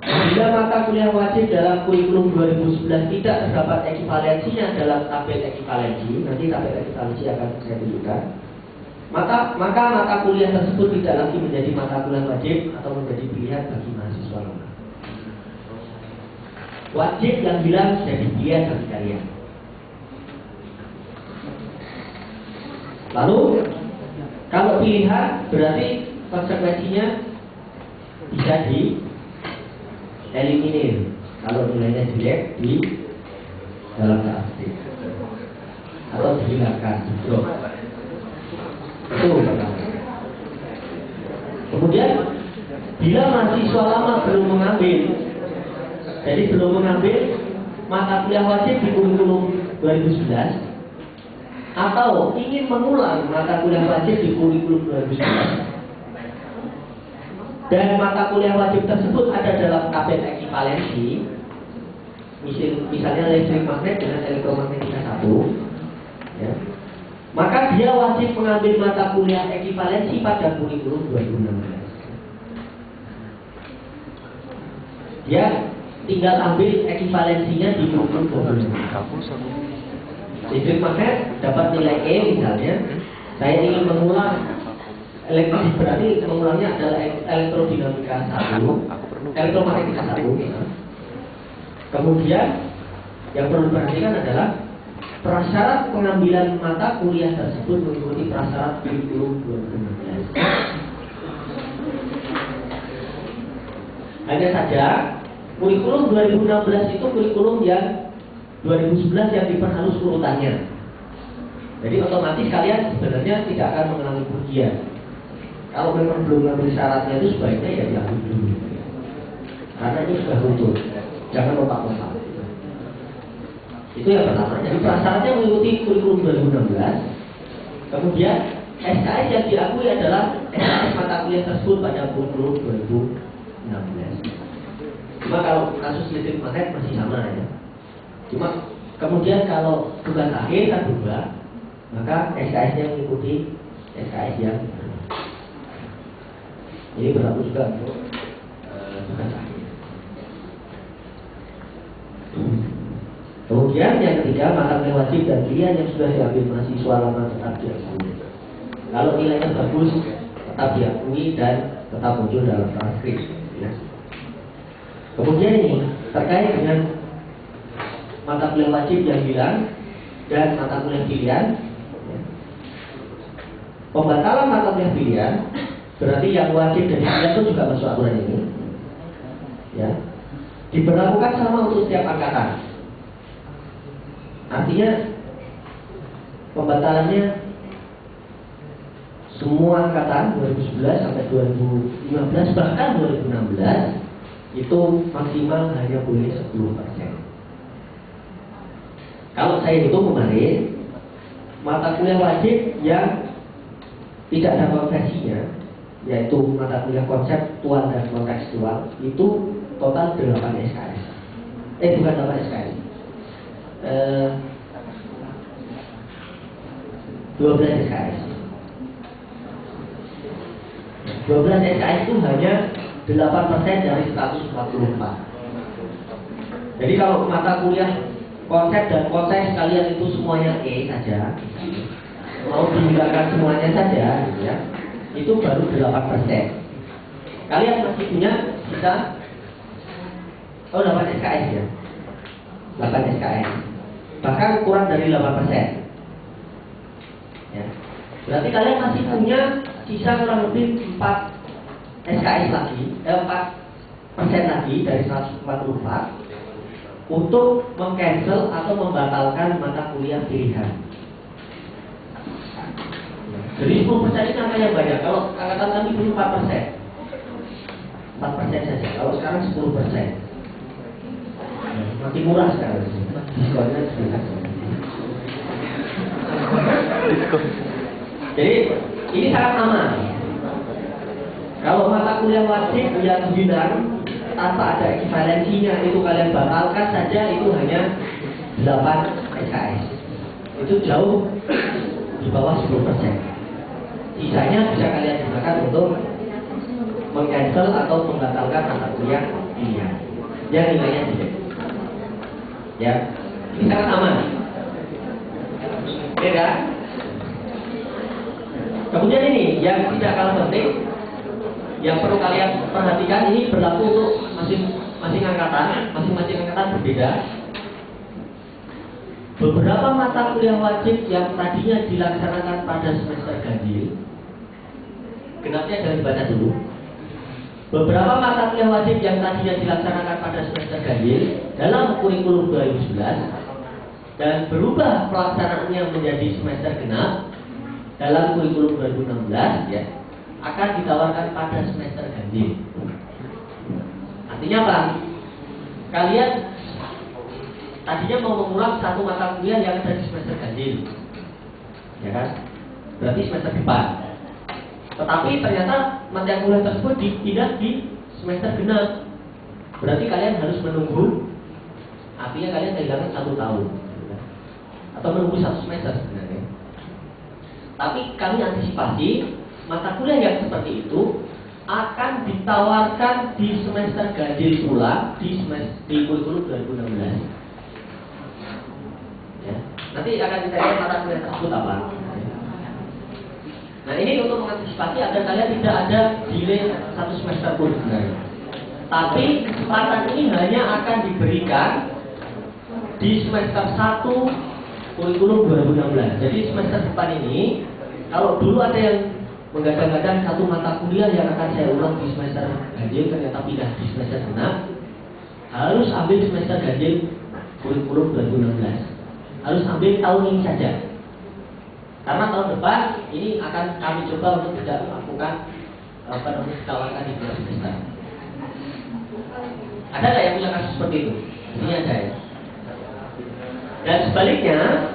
bila mata kuliah wajib dalam kurikulum 2011 tidak terdapat ekivalensinya dalam tabel ekivalensi, nanti tabel ekivalensi akan saya tunjukkan, maka mata kuliah tersebut tidak lagi menjadi mata kuliah wajib atau menjadi pilihan bagi mahasiswa lama. Wajib yang hilang jadi pilihan bagi kalian. Lalu kalau pilihan berarti konsekuensinya bisa eliminir kalau nilainya jelek di dalam kelasnya atau dihilangkan. Itu pertama. Kemudian bila mahasiswa lama belum mengambil, jadi belum mengambil mata kuliah wajib di kurikulum 2011 atau ingin mengulang mata kuliah wajib di kurikulum 2011 dan mata kuliah wajib tersebut ada dalam tabel ekivalensi, misalnya listrik magnet dengan elektromagnetika 1, ya, maka dia wajib mengambil mata kuliah ekivalensi pada kurikulum 2016. Dia tinggal ambil ekivalensinya di kurikulum 2016. Listrik magnet dapat nilai E misalnya, saya ingin mengulang elektrik, berarti mengulangnya adalah elektrodinamika 1, elektromagnetika 1. Kemudian yang perlu diperhatikan adalah prasyarat pengambilan mata kuliah tersebut mengikuti prasyarat kurikulum 2016. Hanya saja kurikulum 2016 itu kurikulum yang 2011 yang diperhalus urutannya. Jadi otomatis kalian sebenarnya tidak akan mengalami kerugian. Kalau memang belum mengambil syaratnya itu sebaiknya ya diambil dulu. Karena ini sudah runtuh. Jangan lompat-lompat. Itu yang pertama. Jadi prasyaratnya mengikuti kurikulum 2016. Kemudian SKS yang diakui adalah SKS mata kuliah tersebut pada kurikulum 2016. Cuma kalau kasus listrik magnet masih sama ya. Cuma kemudian kalau tugas akhir kan berubah, maka SKS-nya mengikuti SKS yang ini berlaku juga untuk tugas akhir. Kemudian yang ketiga, mata kuliah wajib dan pilihan yang sudah diambil mahasiswa lama tetap diakui. Kalau nilainya bagus, tetap diakui dan tetap muncul dalam transkrip. Ya. Kemudian ini terkait dengan mata kuliah wajib yang hilang dan mata kuliah pilihan. Ya. Pembatalan mata kuliah pilihan berarti yang wajib dan pilihan itu juga masuk aturan ini. Ya. Diberlakukan sama untuk setiap angkatan. Artinya pembatalannya semua angkatan 2011 sampai 2015 bahkan 2016 itu maksimal hanya boleh 10%. Kalau saya hitung kemarin, mata kuliah wajib yang tidak ada konversinya yaitu mata kuliah konseptual dan kontekstual, itu total 8 SKS. Bukan 8 SKS. 12 SKS. 12 SKS itu hanya 8% dari 144. Jadi kalau mata kuliah konsep dan konteks kalian itu semuanya E saja, mau dihilangkan semuanya saja, gitu ya, itu baru 8%. Kalian masih punya sisa 8 SKS ya, 8 SKS, bahkan kurang dari 8%. Ya. Berarti kalian masih punya sisa kurang lebih 4 SKS lagi, 4% lagi dari 144 untuk meng-cancel atau membatalkan mata kuliah pilihan. Jadi 10% ini angka yang banyak. Kalau angkatan kami dulu 4%. 4% saja. Kalau sekarang 10%. Makin murah sekarang. Diskonnya sudah. Jadi ini sangat aman. Kalau mata kuliah wajib yang bidang tanpa ada ekivalensinya itu kalian batalkan saja, itu hanya 8 SKS. Itu jauh di bawah 10%. Sisanya bisa kalian gunakan untuk meng-cancel atau membatalkan mata kuliah pilihan yang nilainya tidak. Ya, ini sangat aman. Oke kan? Kemudian ini yang tidak kalah penting, yang perlu kalian perhatikan, ini berlaku untuk masing-masing angkatan berbeda. Beberapa mata kuliah wajib yang tadinya dilaksanakan pada semester ganjil, genapnya jangan dibaca dulu. Beberapa mata kuliah wajib yang tadinya dilaksanakan pada semester ganjil dalam kurikulum 2011 dan berubah pelaksanaannya menjadi semester genap dalam kurikulum 2016 ya, akan ditawarkan pada semester ganjil. Artinya apa? Kalian tadinya mau mengulang satu mata kuliah yang ada di semester ganjil, ya kan? Berarti semester depan. Tetapi ternyata mata kuliah tersebut dipindah di semester genap. Berarti kalian harus menunggu. Artinya kalian kehilangan 1 tahun, atau menunggu 1 semester sebenarnya. Tapi kami antisipasi mata kuliah yang seperti itu akan ditawarkan di semester ganjil pula di kurikulum 2016. Ya. Nanti akan ditanya mata kuliah tersebut apa. Nah ini untuk mengantisipasi agar kalian tidak ada delay 1 semester pun sebenarnya. Tapi kesempatan ini hanya akan diberikan di semester 1 kurikulum 2016. Jadi semester depan ini, kalau dulu ada yang menggadang-gadang satu mata kuliah yang akan saya ulang di semester ganjil ternyata pindah di semester genap, harus ambil semester ganjil kurikulum 2016. Harus ambil tahun ini saja. Karena tahun depan ini akan kami coba untuk tidak melakukan ditawarkan di 2 semester. Ada nggak yang punya kasus seperti itu? Ini ada ya. Dan sebaliknya,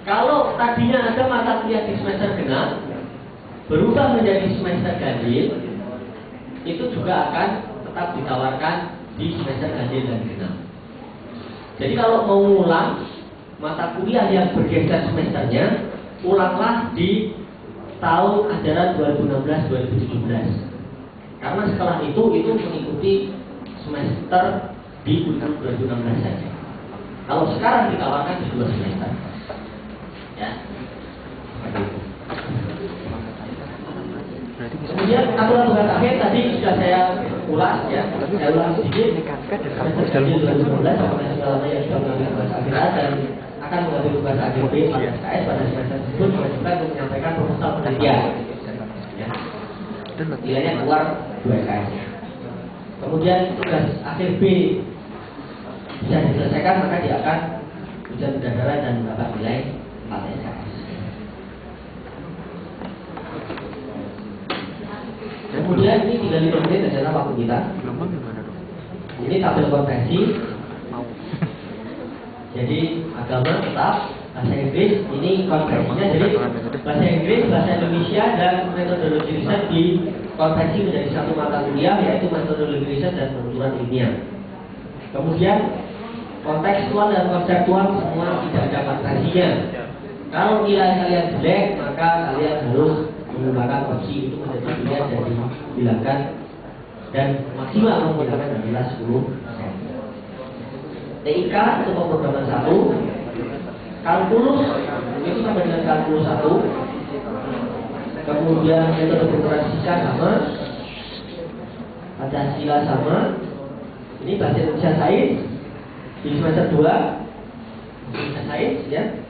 kalau tadinya ada mata kuliah di semester genap berubah menjadi semester ganjil, itu juga akan tetap ditawarkan di semester ganjil dan genap. Jadi kalau mau ulang mata kuliah yang bergeser semesternya, ulanglah di tahun ajaran 2016-2017. Karena setelah itu mengikuti semester di kurikulum 2016 saja. Kalau sekarang ditawarkan di 2 semester. Ya. Seperti itu. Kemudian aturan tugas akhir tadi sudah saya ulas ya. Saya ulas sedikit. Semester 2016 sampai segalanya yang sudah mengambil tugas akhir dan akan mengambil tugas akhir B pada SKS pada semester tersebut mengajukan untuk menyampaikan proposal penelitian. Ya. Nilainya keluar 2 SKS. Kemudian tugas akhir B bisa diselesaikan, maka dia akan ujian pendadaran dan mendapat nilai 4 SKS. Kemudian ini 35 menit adalah waktu kita. Ini tabel konversi. Jadi agama tetap, bahasa Inggris ini konversinya jadi bahasa Inggris, bahasa Indonesia dan metodologi riset dikonversi menjadi satu mata kuliah, yaitu metodologi riset dan penuturan ilmiah. Kemudian kontekstual dan konseptual semua tidak ada konversinya. Kalau nilai kalian jelek, maka kalian harus menggunakan opsi itu menjadi pilihan dan dihilangkan dan maksimal menggunakan adalah 10%. TIK untuk pemrograman 1, kalkulus itu sama dengan kalkulus 1, kemudian metode pengukuran fisika sama, Pancasila sama, ini bahasa Indonesia sains di semester 2, Indonesia sains ya.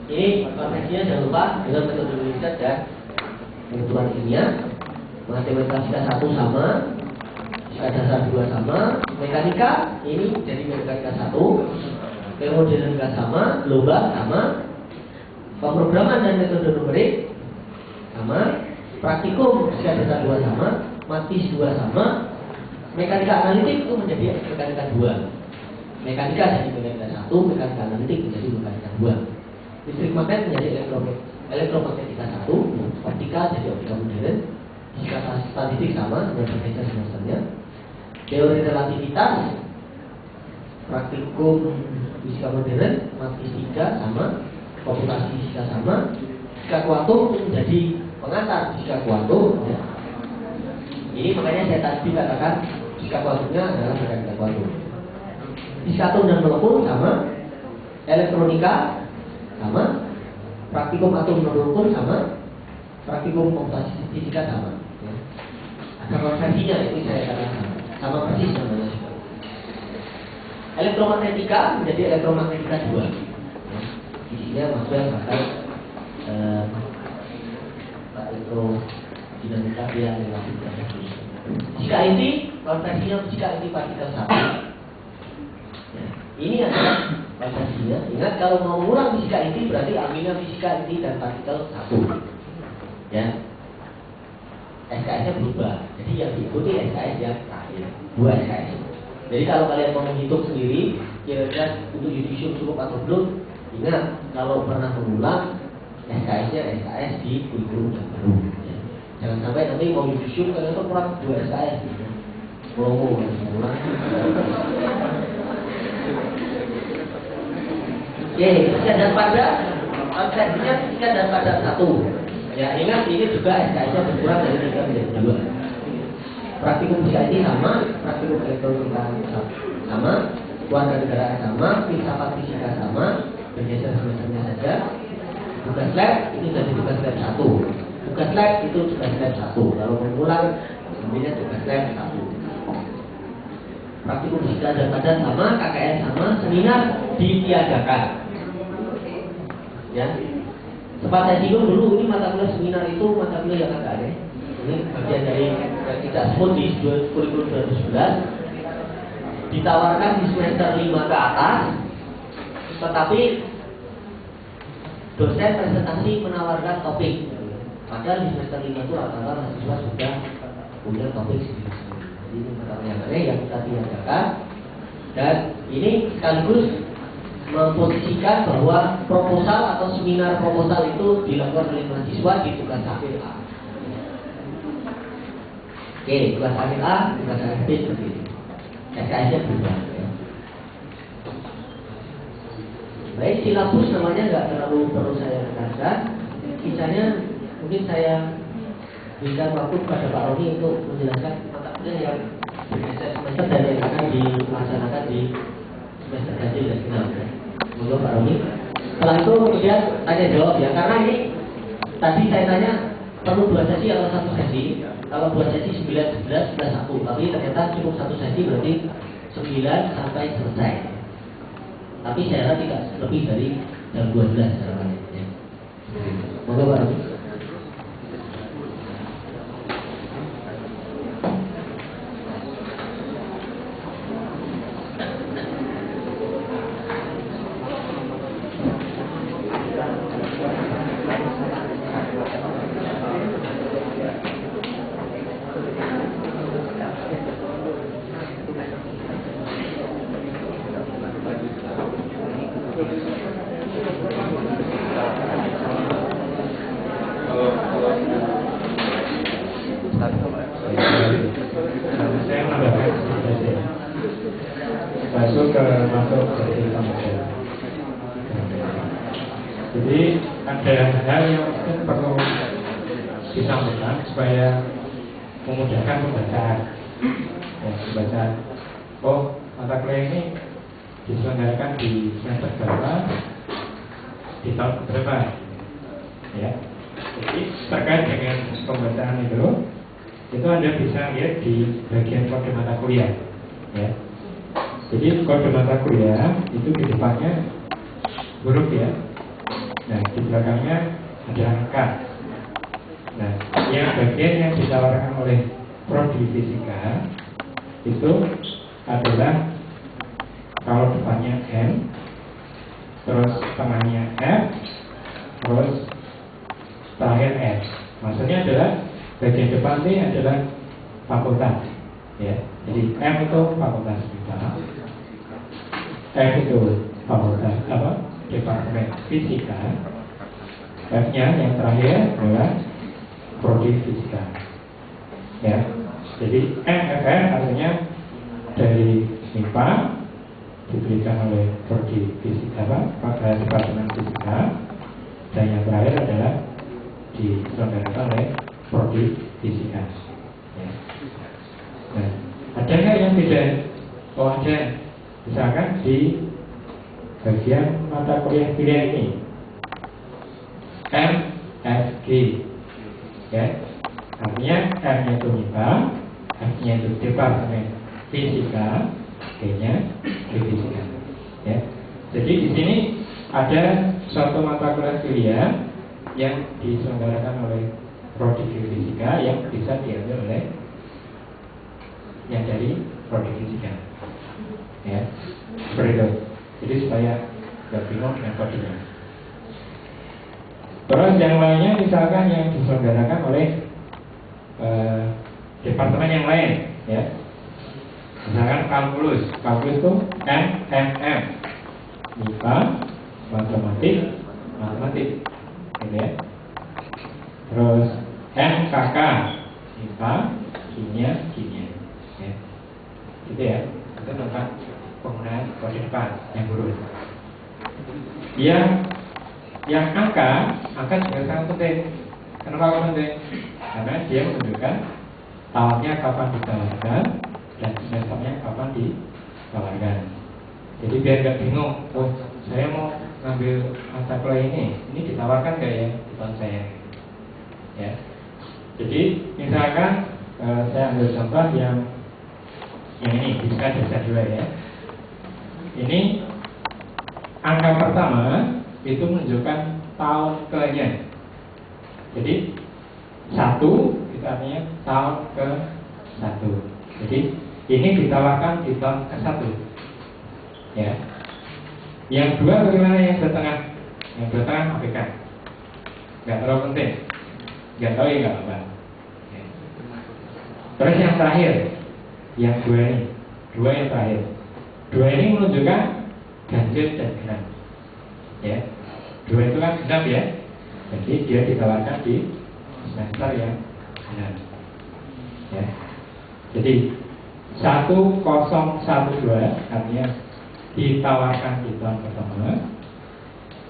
Ini konversinya jangan lupa dengan metode riset dan pengetahuan ilmiah. Matematika fisika 1 sama, fisika dasar 2 sama, mekanika ini jadi mekanika 1, termodinamika sama, global sama, pemrograman dan metode numerik sama, praktikum fisika dasar 2 sama, matis 2 sama, mekanika analitik itu menjadi mekanika 2, mekanika jadi mekanika 1, mekanika analitik menjadi mekanika 2. Listrik magnet menjadi elektromagnetika 1, optika jadi optika modern, fisika statistik sama dengan berbeda semesternya, teori relativitas, praktikum fisika modern, matematika sama, komputasi fisika sama, fisika kuantum itu menjadi pengantar fisika kuantum. Ya. Ini makanya saya tadi katakan fisika kuantumnya adalah mekanika kuantum. Fisika atom dan molekul sama, elektronika sama, praktikum atom molekul sama, praktikum komputasi fisika sama. Ya. Ada konversinya ini saya katakan sama persis namanya. Elektromagnetika menjadi elektromagnetika 2. Ya. Isinya maksudnya pakai elektrodinamika yang relatif. Jika ini konversinya jika ini partikel 1. Ya. Ini adalah konversinya. Ingat kalau mau mengulang fisika inti berarti ambilnya fisika inti dan partikel 1. Ya. SKS-nya berubah. Jadi yang diikuti SKS yang terakhir. 2 SKS. Jadi kalau kalian mau menghitung sendiri kira-kira untuk yudisium cukup atau belum, ingat kalau pernah mengulang SKS-nya SKS di kurikulum yang baru. Ya. Jangan sampai nanti mau yudisium kalian itu kurang 2 SKS. Gitu. Promo mengulang. Oke, fisika dan pada konsepnya fisika dan pada 1. Ya, ingat ini juga SKS-nya berkurang dari 3 menjadi 2. Praktikum fisika ini sama, praktikum elektronika sama, keluarga negara sama, filsafat fisika sama, bergeser semesternya saja. Tugas lab itu jadi tugas lab 1. Tugas lab itu tugas lab 1. Kalau mengulang, sebenarnya tugas lab 1. Praktikum fisika dan pada sama, KKN sama, seminar ditiadakan. Ya. Sempat saya singgung dulu, ini mata kuliah seminar itu mata kuliah yang agak aneh. Ini bagian dari yang kita sebut di kurikulum 2011, ditawarkan di semester 5 ke atas, tetapi dosen presentasi menawarkan topik. Padahal di semester 5 itu rata-rata mahasiswa sudah punya topik sendiri. Jadi ini mata kuliah yang aneh yang kita tiadakan, dan ini sekaligus memposisikan bahwa proposal atau seminar proposal itu dilakukan oleh mahasiswa di tugas akhir A. Oke, tugas akhir A, tugas akhir B seperti ini. SKS-nya berubah. Ya. Baik, silabus namanya nggak terlalu perlu saya tekankan. Sisanya mungkin saya berikan waktu kepada Pak Roni untuk menjelaskan mata kuliah yang bergeser semester dan yang akan dilaksanakan di semester ganjil dan genap. Monggo Pak Roni. Setelah itu kemudian tanya jawab ya, karena ini tadi saya tanya perlu 2 sesi atau 1 sesi. Kalau 2 sesi 9, 11, 1. Tapi ternyata cukup 1 sesi berarti 9 sampai selesai. Tapi saya rasa tidak lebih dari jam 12 caranya. Ya. Monggo Pak Roni. Saya menambahkan saja. Masuk jadi pembelajaran. Jadi ada hal yang mungkin perlu disampaikan supaya memudahkan pembacaan. Pembacaan. Oh, mata kuliah ini diselenggarakan di semester berapa, di tahun berapa, ya. Jadi terkait dengan pembacaan itu Anda bisa lihat di bagian kode mata kuliah, ya. Jadi kode mata kuliah itu di depannya huruf, ya. Nah, di belakangnya ada angka. Nah, yang bagian yang ditawarkan oleh prodi fisika itu adalah kalau depannya M, terus tengahnya F, terus terakhir S. Maksudnya adalah bagian depan ini adalah fakultas, ya. Jadi M itu fakultas kita, F itu fakultas departemen fisika, F-nya yang terakhir adalah prodi fisika, ya. Jadi MFR artinya dari MIPA diberikan oleh prodi fisika pada departemen fisika, dan yang terakhir adalah diselenggarakan oleh prodi fisika, ya. Nah, ada nggak yang beda? Oh, ada. Misalkan di bagian mata kuliah pilihan ini MFG, ya. Artinya M-nya itu MIPA, F-nya itu departemen fisika, G-nya fisika, ya. Jadi di sini ada suatu mata kuliah pilihan yang diselenggarakan oleh prodi fisika yang bisa diambil oleh yang dari prodi fisika, ya. Seperti itu. Jadi supaya nggak bingung dengan kodenya. Terus yang lainnya misalkan yang diselenggarakan oleh departemen yang lain, ya. Misalkan kalkulus itu MMM, MIPA, matematik, gitu ya. Terus MKK, MIPA, kimia, ya. Gitu ya. Itu tentang penggunaan kode depan yang huruf. Yang angka juga sangat penting. Kenapa penting? Karena dia menunjukkan tahunnya kapan ditawarkan dan semesternya kapan ditawarkan. Jadi biar gak bingung, oh saya mau ngambil mata kuliah ini ditawarkan gak ya di tahun saya, ya. Jadi misalkan saya ambil contoh yang ini bisa dasar 2, ya. Ini angka pertama itu menunjukkan tahun kelahiran. Jadi 1 itu artinya tahun ke-1. Jadi ini ditawarkan di tahun ke-1, ya. Yang 2 bagaimana yang bertengah? Yang bertengah APK. Gak terlalu penting. Gak tahu ya gak apa-apa, ya. Terus yang terakhir, yang 2 ini, 2 yang terakhir. 2 ini menunjukkan ganjil dan genap, ya. 2 itu kan genap, ya. Jadi dia ditawarkan di semester yang genap, ya. Jadi 1012 artinya ditawarkan di tahun pertama,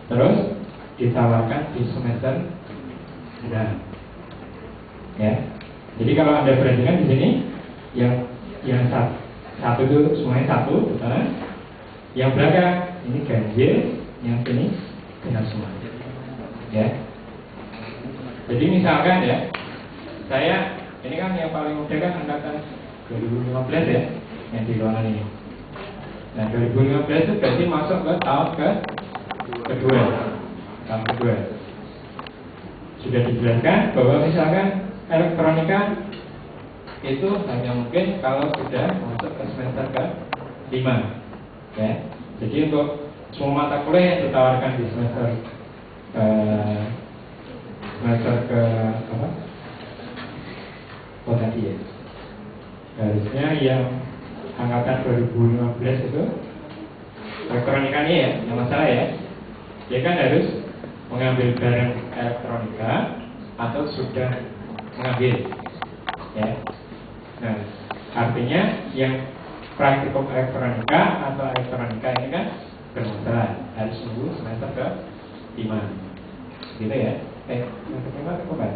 terus ditawarkan di semester genap, ya. Jadi kalau Anda perhatikan di sini yang satu itu semuanya 1, betul? Yang belakang ini ganjil, yang sini genap semua, ya. Jadi misalkan, ya, saya ini kan yang paling muda kan angkatan 2015, ya, yang di ruangan ini. Nah 2015 itu berarti masuk ke tahun kedua. Tahun kedua sudah dijelaskan bahwa misalkan elektronika itu hanya mungkin kalau sudah masuk ke semester ke-5, ya. Jadi untuk semua mata kuliah yang ditawarkan di semester ke apa? Oh tadi, ya. Harusnya yang angkatan 2015 itu elektronikanya, ya, yang masalah, ya. Dia kan harus mengambil barang elektronika atau sudah mengambil, Ya. Nah, artinya yang praktikum elektronika atau elektronika ini kan bermasalah, harus nunggu semester ke 5, gitu ya. Semester 5 atau keempat?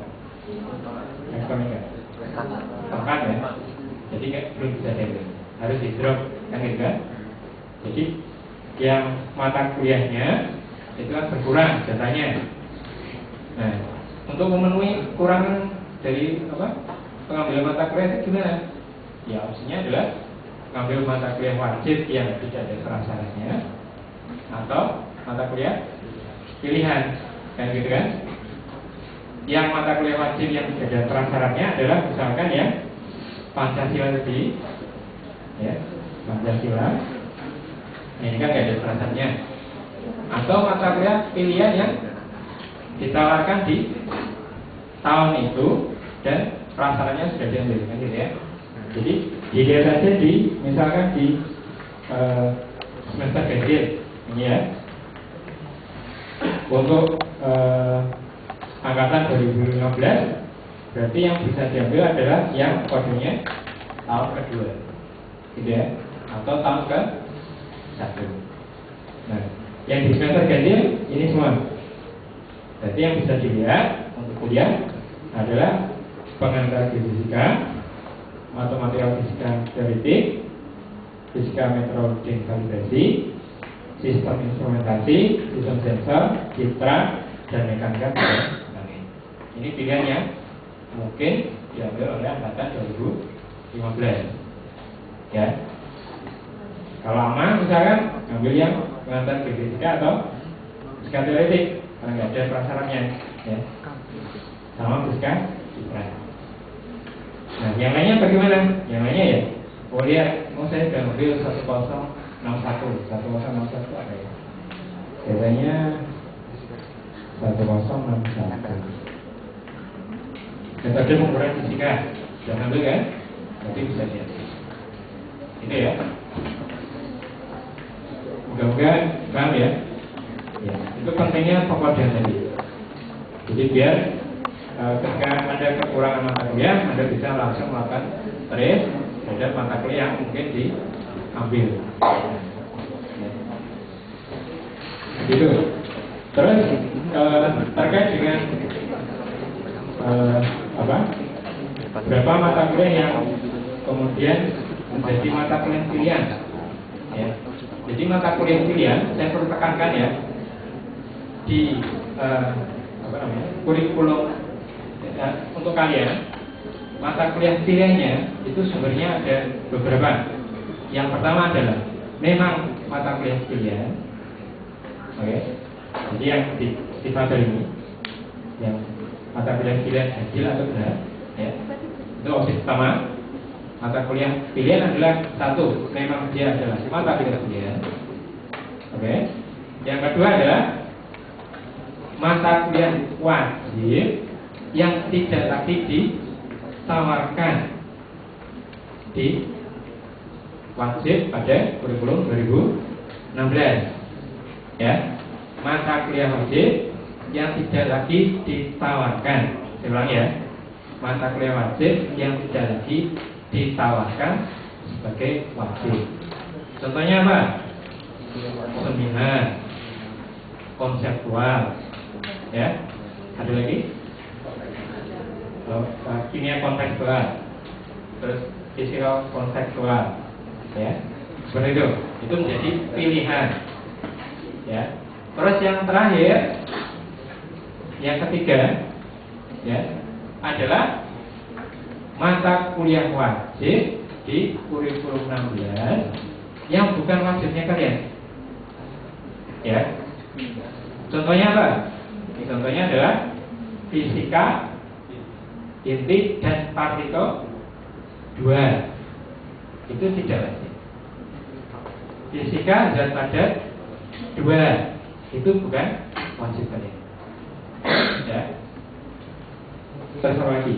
Elektronika. Tekan ya. Jadi kayak belum bisa deadline, harus di drop kan gitu kan. Jadi yang mata kuliahnya itu kan berkurang datanya. Nah, untuk memenuhi kekurangan dari pengambilan mata kuliah itu gimana? Ya opsinya adalah ngambil mata kuliah wajib yang tidak ada prasyaratnya atau mata kuliah pilihan, kan gitu kan? Yang mata kuliah wajib yang tidak ada prasyaratnya adalah misalkan ya Pancasila tadi, ya Pancasila, ini kan tidak ada prasyaratnya. Atau mata kuliah pilihan yang ditawarkan di tahun itu dan prasyaratnya sudah diambil, kan gitu ya. Jadi dilihat saja misalkan di semester ganjil ini ya, untuk angkatan 2015 berarti yang bisa diambil adalah yang kodenya tahun kedua, gitu ya, atau tahun ke-1. Nah, yang di semester ganjil ini semua. Berarti yang bisa dilihat untuk kuliah adalah pengantar fisika, matematika fisika teoretik, fisika metode dan kalibrasi, sistem instrumentasi, sistem sensor, citra, dan mekanika angin. Ini pilihan yang mungkin diambil oleh angkatan 2015. Ya. Kalau aman misalkan ambil yang pengantar fisika atau fisika teoretik karena nggak ada prasyaratnya, ya. Sama fisika citra. Nah, yang lainnya bagaimana? Yang lainnya ya, lihat, saya sudah ambil 1061 ada ya. Biasanya 1061. Metode pengukuran fisika sudah ambil kan? Nanti bisa lihat. Itu ya. Mudah-mudahan paham ya. Ya, itu pentingnya pengkodean tadi. Jadi biar ketika ada kekurangan mata kuliah, Anda bisa langsung melakukan trace terhadap mata kuliah yang mungkin diambil. Gitu. Terus terkait dengan berapa mata kuliah yang kemudian menjadi mata kuliah pilihan. Ya. Jadi mata kuliah pilihan, saya perlu tekankan ya, di kurikulum untuk kalian, mata kuliah pilihannya itu sumbernya ada beberapa. Yang pertama adalah memang mata kuliah pilihan, oke. Jadi yang di fase ini, yang mata kuliah pilihan adil atau benar, ya. Itu opsi pertama. Mata kuliah pilihan adalah satu, memang dia adalah mata kuliah pilihan, oke. Yang kedua adalah mata kuliah wajib yang tidak lagi ditawarkan di wajib pada kurikulum 2016, ya. Mata kuliah wajib yang tidak lagi ditawarkan, saya ulang ya, mata kuliah wajib yang tidak lagi ditawarkan sebagai wajib. Contohnya apa? Seminar, konseptual, ya. Ada lagi? Kimia kontekstual, terus fisika kontekstual, ya. Seperti itu. Itu menjadi pilihan, ya. Terus yang terakhir, yang ketiga, ya, adalah mata kuliah wajib di kurikulum 16 yang bukan wajibnya kalian, ya. Contohnya apa? Contohnya adalah fisika inti dan partikel 2. Itu tidak wajib. Fisika zat padat 2 itu bukan wajib kalian, ya. Terus lagi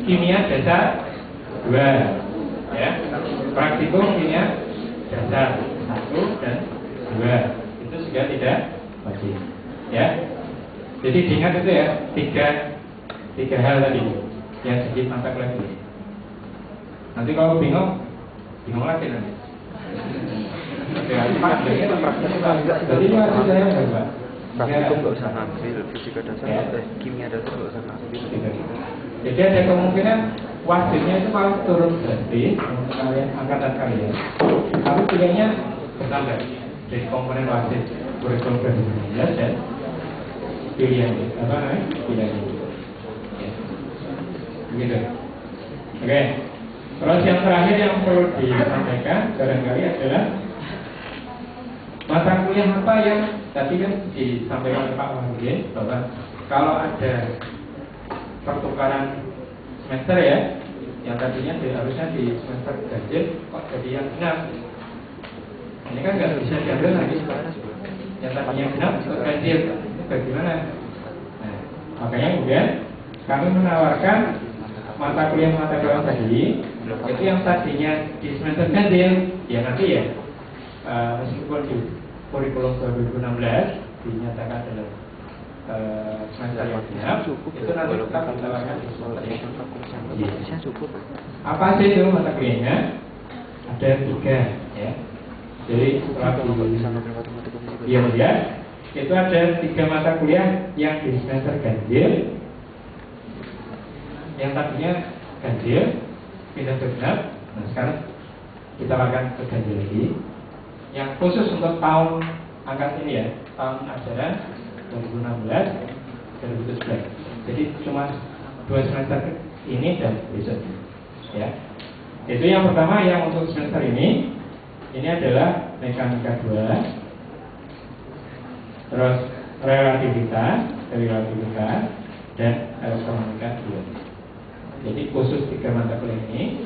kimia dasar 2, ya. Praktikum kimia dasar 1 dan 2 itu juga tidak wajib. Ya. Jadi diingat itu ya, tiga hal tadi yang jadi mata kuliah itu. Nanti kalau bingung lagi nanti. Oke, Itu praktek jadi itu saya enggak. praktikum nggak usah ngambil, fisika dasar, kimia dasar nggak usah ngambil. Jadi ada kemungkinan wajibnya itu malah turun drastis untuk kalian angkatan kalian. Tapi pilihannya bertambah. Jadi komponen wajib kurikulum 2019 dan pilihannya apa namanya? Pilihannya. Ya. Begitu. Oke. Terus yang terakhir yang perlu disampaikan barangkali adalah mata kuliah apa yang tadi kan disampaikan oleh Pak Wahidin bahwa kalau ada pertukaran semester ya, yang tadinya harusnya di semester ganjil kok jadi yang genap. Ini kan nggak bisa diambil lagi. Yang tadinya genap kok ganjil, ini bagaimana? Nah, makanya kemudian kami menawarkan mata kuliah tadi itu yang tadinya di semester ganjil ya nanti ya meskipun di kurikulum 2016 dinyatakan dalam semester yang genap itu nanti tetap ditawarkan di semester yang cukup. apa sih itu mata kuliahnya? Ada 3 ya. Jadi setelah lihat itu ada 3 mata kuliah yang di semester ganjil, yang tadinya ganjil pindah ke genap. Nah sekarang kita akan ke ganjil lagi, yang khusus untuk tahun angkat ini ya, tahun ajaran 2016-2017. Jadi cuma 2 semester ini dan besok ya. Itu yang pertama yang untuk semester ini adalah mekanika 2, terus relativitas dan elektronika 2. Jadi khusus 3 mata kuliah ini,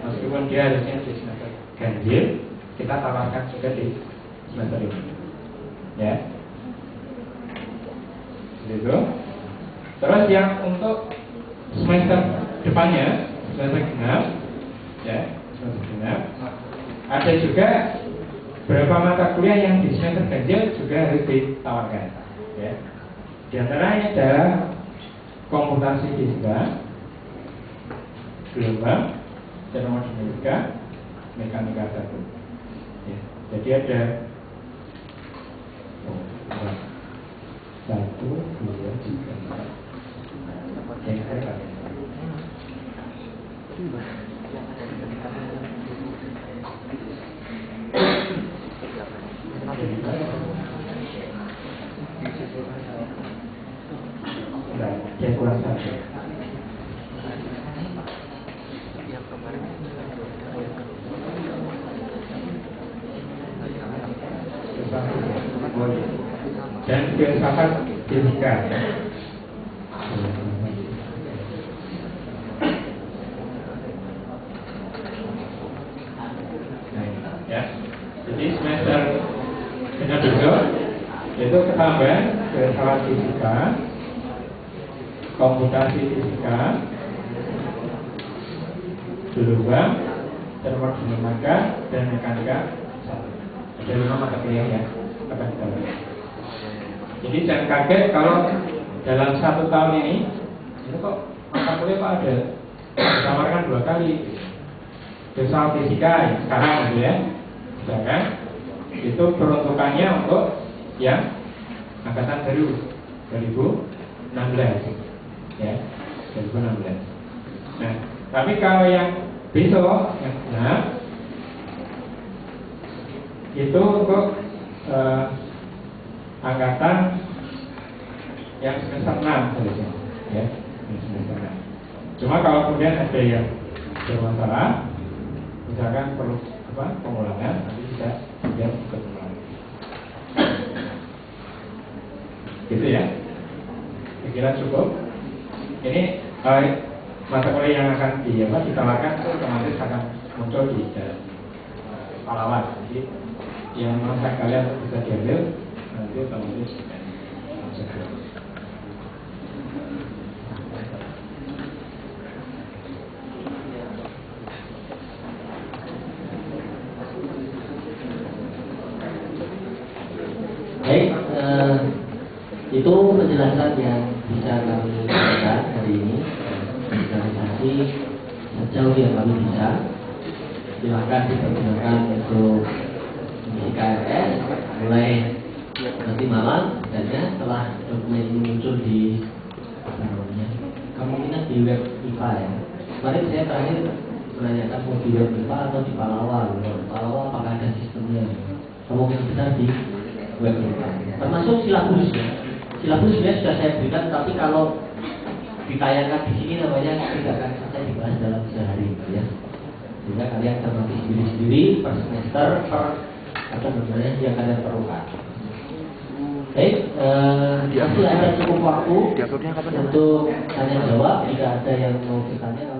meskipun dia harusnya di semester ganjil, kita tawarkan juga di semester ini ya. Gitu. Terus yang untuk semester depannya, semester genap ya, semester genap ada juga beberapa mata kuliah yang di semester ganjil juga harus ditawarkan ya. Di antaranya adalah komputasi fisika, gelombang, termodinamika, mekanika 1 ya. Jadi ada 1, 2, 3, 4 yang saya pakai. Nah, yang kurang 1. Dan filsafat fisika ya. Jadi semester genap itu ketambahan filsafat fisika, komputasi fisika, gelombang, termodinamika dan mekanika 1. Ada 5 mata kuliah ya. Jadi jangan kaget kalau dalam 1 tahun ini kok mata kuliah kok ada ditawarkan 2 kali. Filsafat fisika ya, sekarang gitu ya, misalkan itu peruntukannya untuk yang angkatan baru 2016 ya, 2016. Nah, tapi kalau yang besok yang genap itu untuk angkatan yang semester 6 saja ya, semester 6. Cuma kalau kemudian ada yang bermasalah, misalkan perlu pengulangan, nanti bisa dia ikut pengulangan. Gitu ya. Saya kira cukup. Ini mata kuliah yang akan ditawarkan itu otomatis akan muncul di Pahlawan. Jadi yang masa kalian bisa diambil nanti otomatis segera. Baik, Itu penjelasan yang bisa kami berikan hari ini. Organisasi sejauh yang kami bisa. Silakan dipergunakan untuk mengisi KRS mulai nanti malam, dan setelah dokumen ini muncul di kemungkinan di web IPA ya. Kemarin saya terakhir menanyakan mau di web IPA atau di Palawa. Palawa apakah ada sistemnya? Kemungkinan besar di web IPA. Termasuk silabus ya. Silabus sebenarnya sudah saya berikan, tapi kalau ditayangkan di sini namanya tidak akan selesai dibahas dalam sehari ya. Sehingga kalian cermati sendiri-sendiri per semester per apa namanya yang kalian perlukan. Baik, masih ada cukup waktu untuk tanya jawab jika ada yang mau bertanya.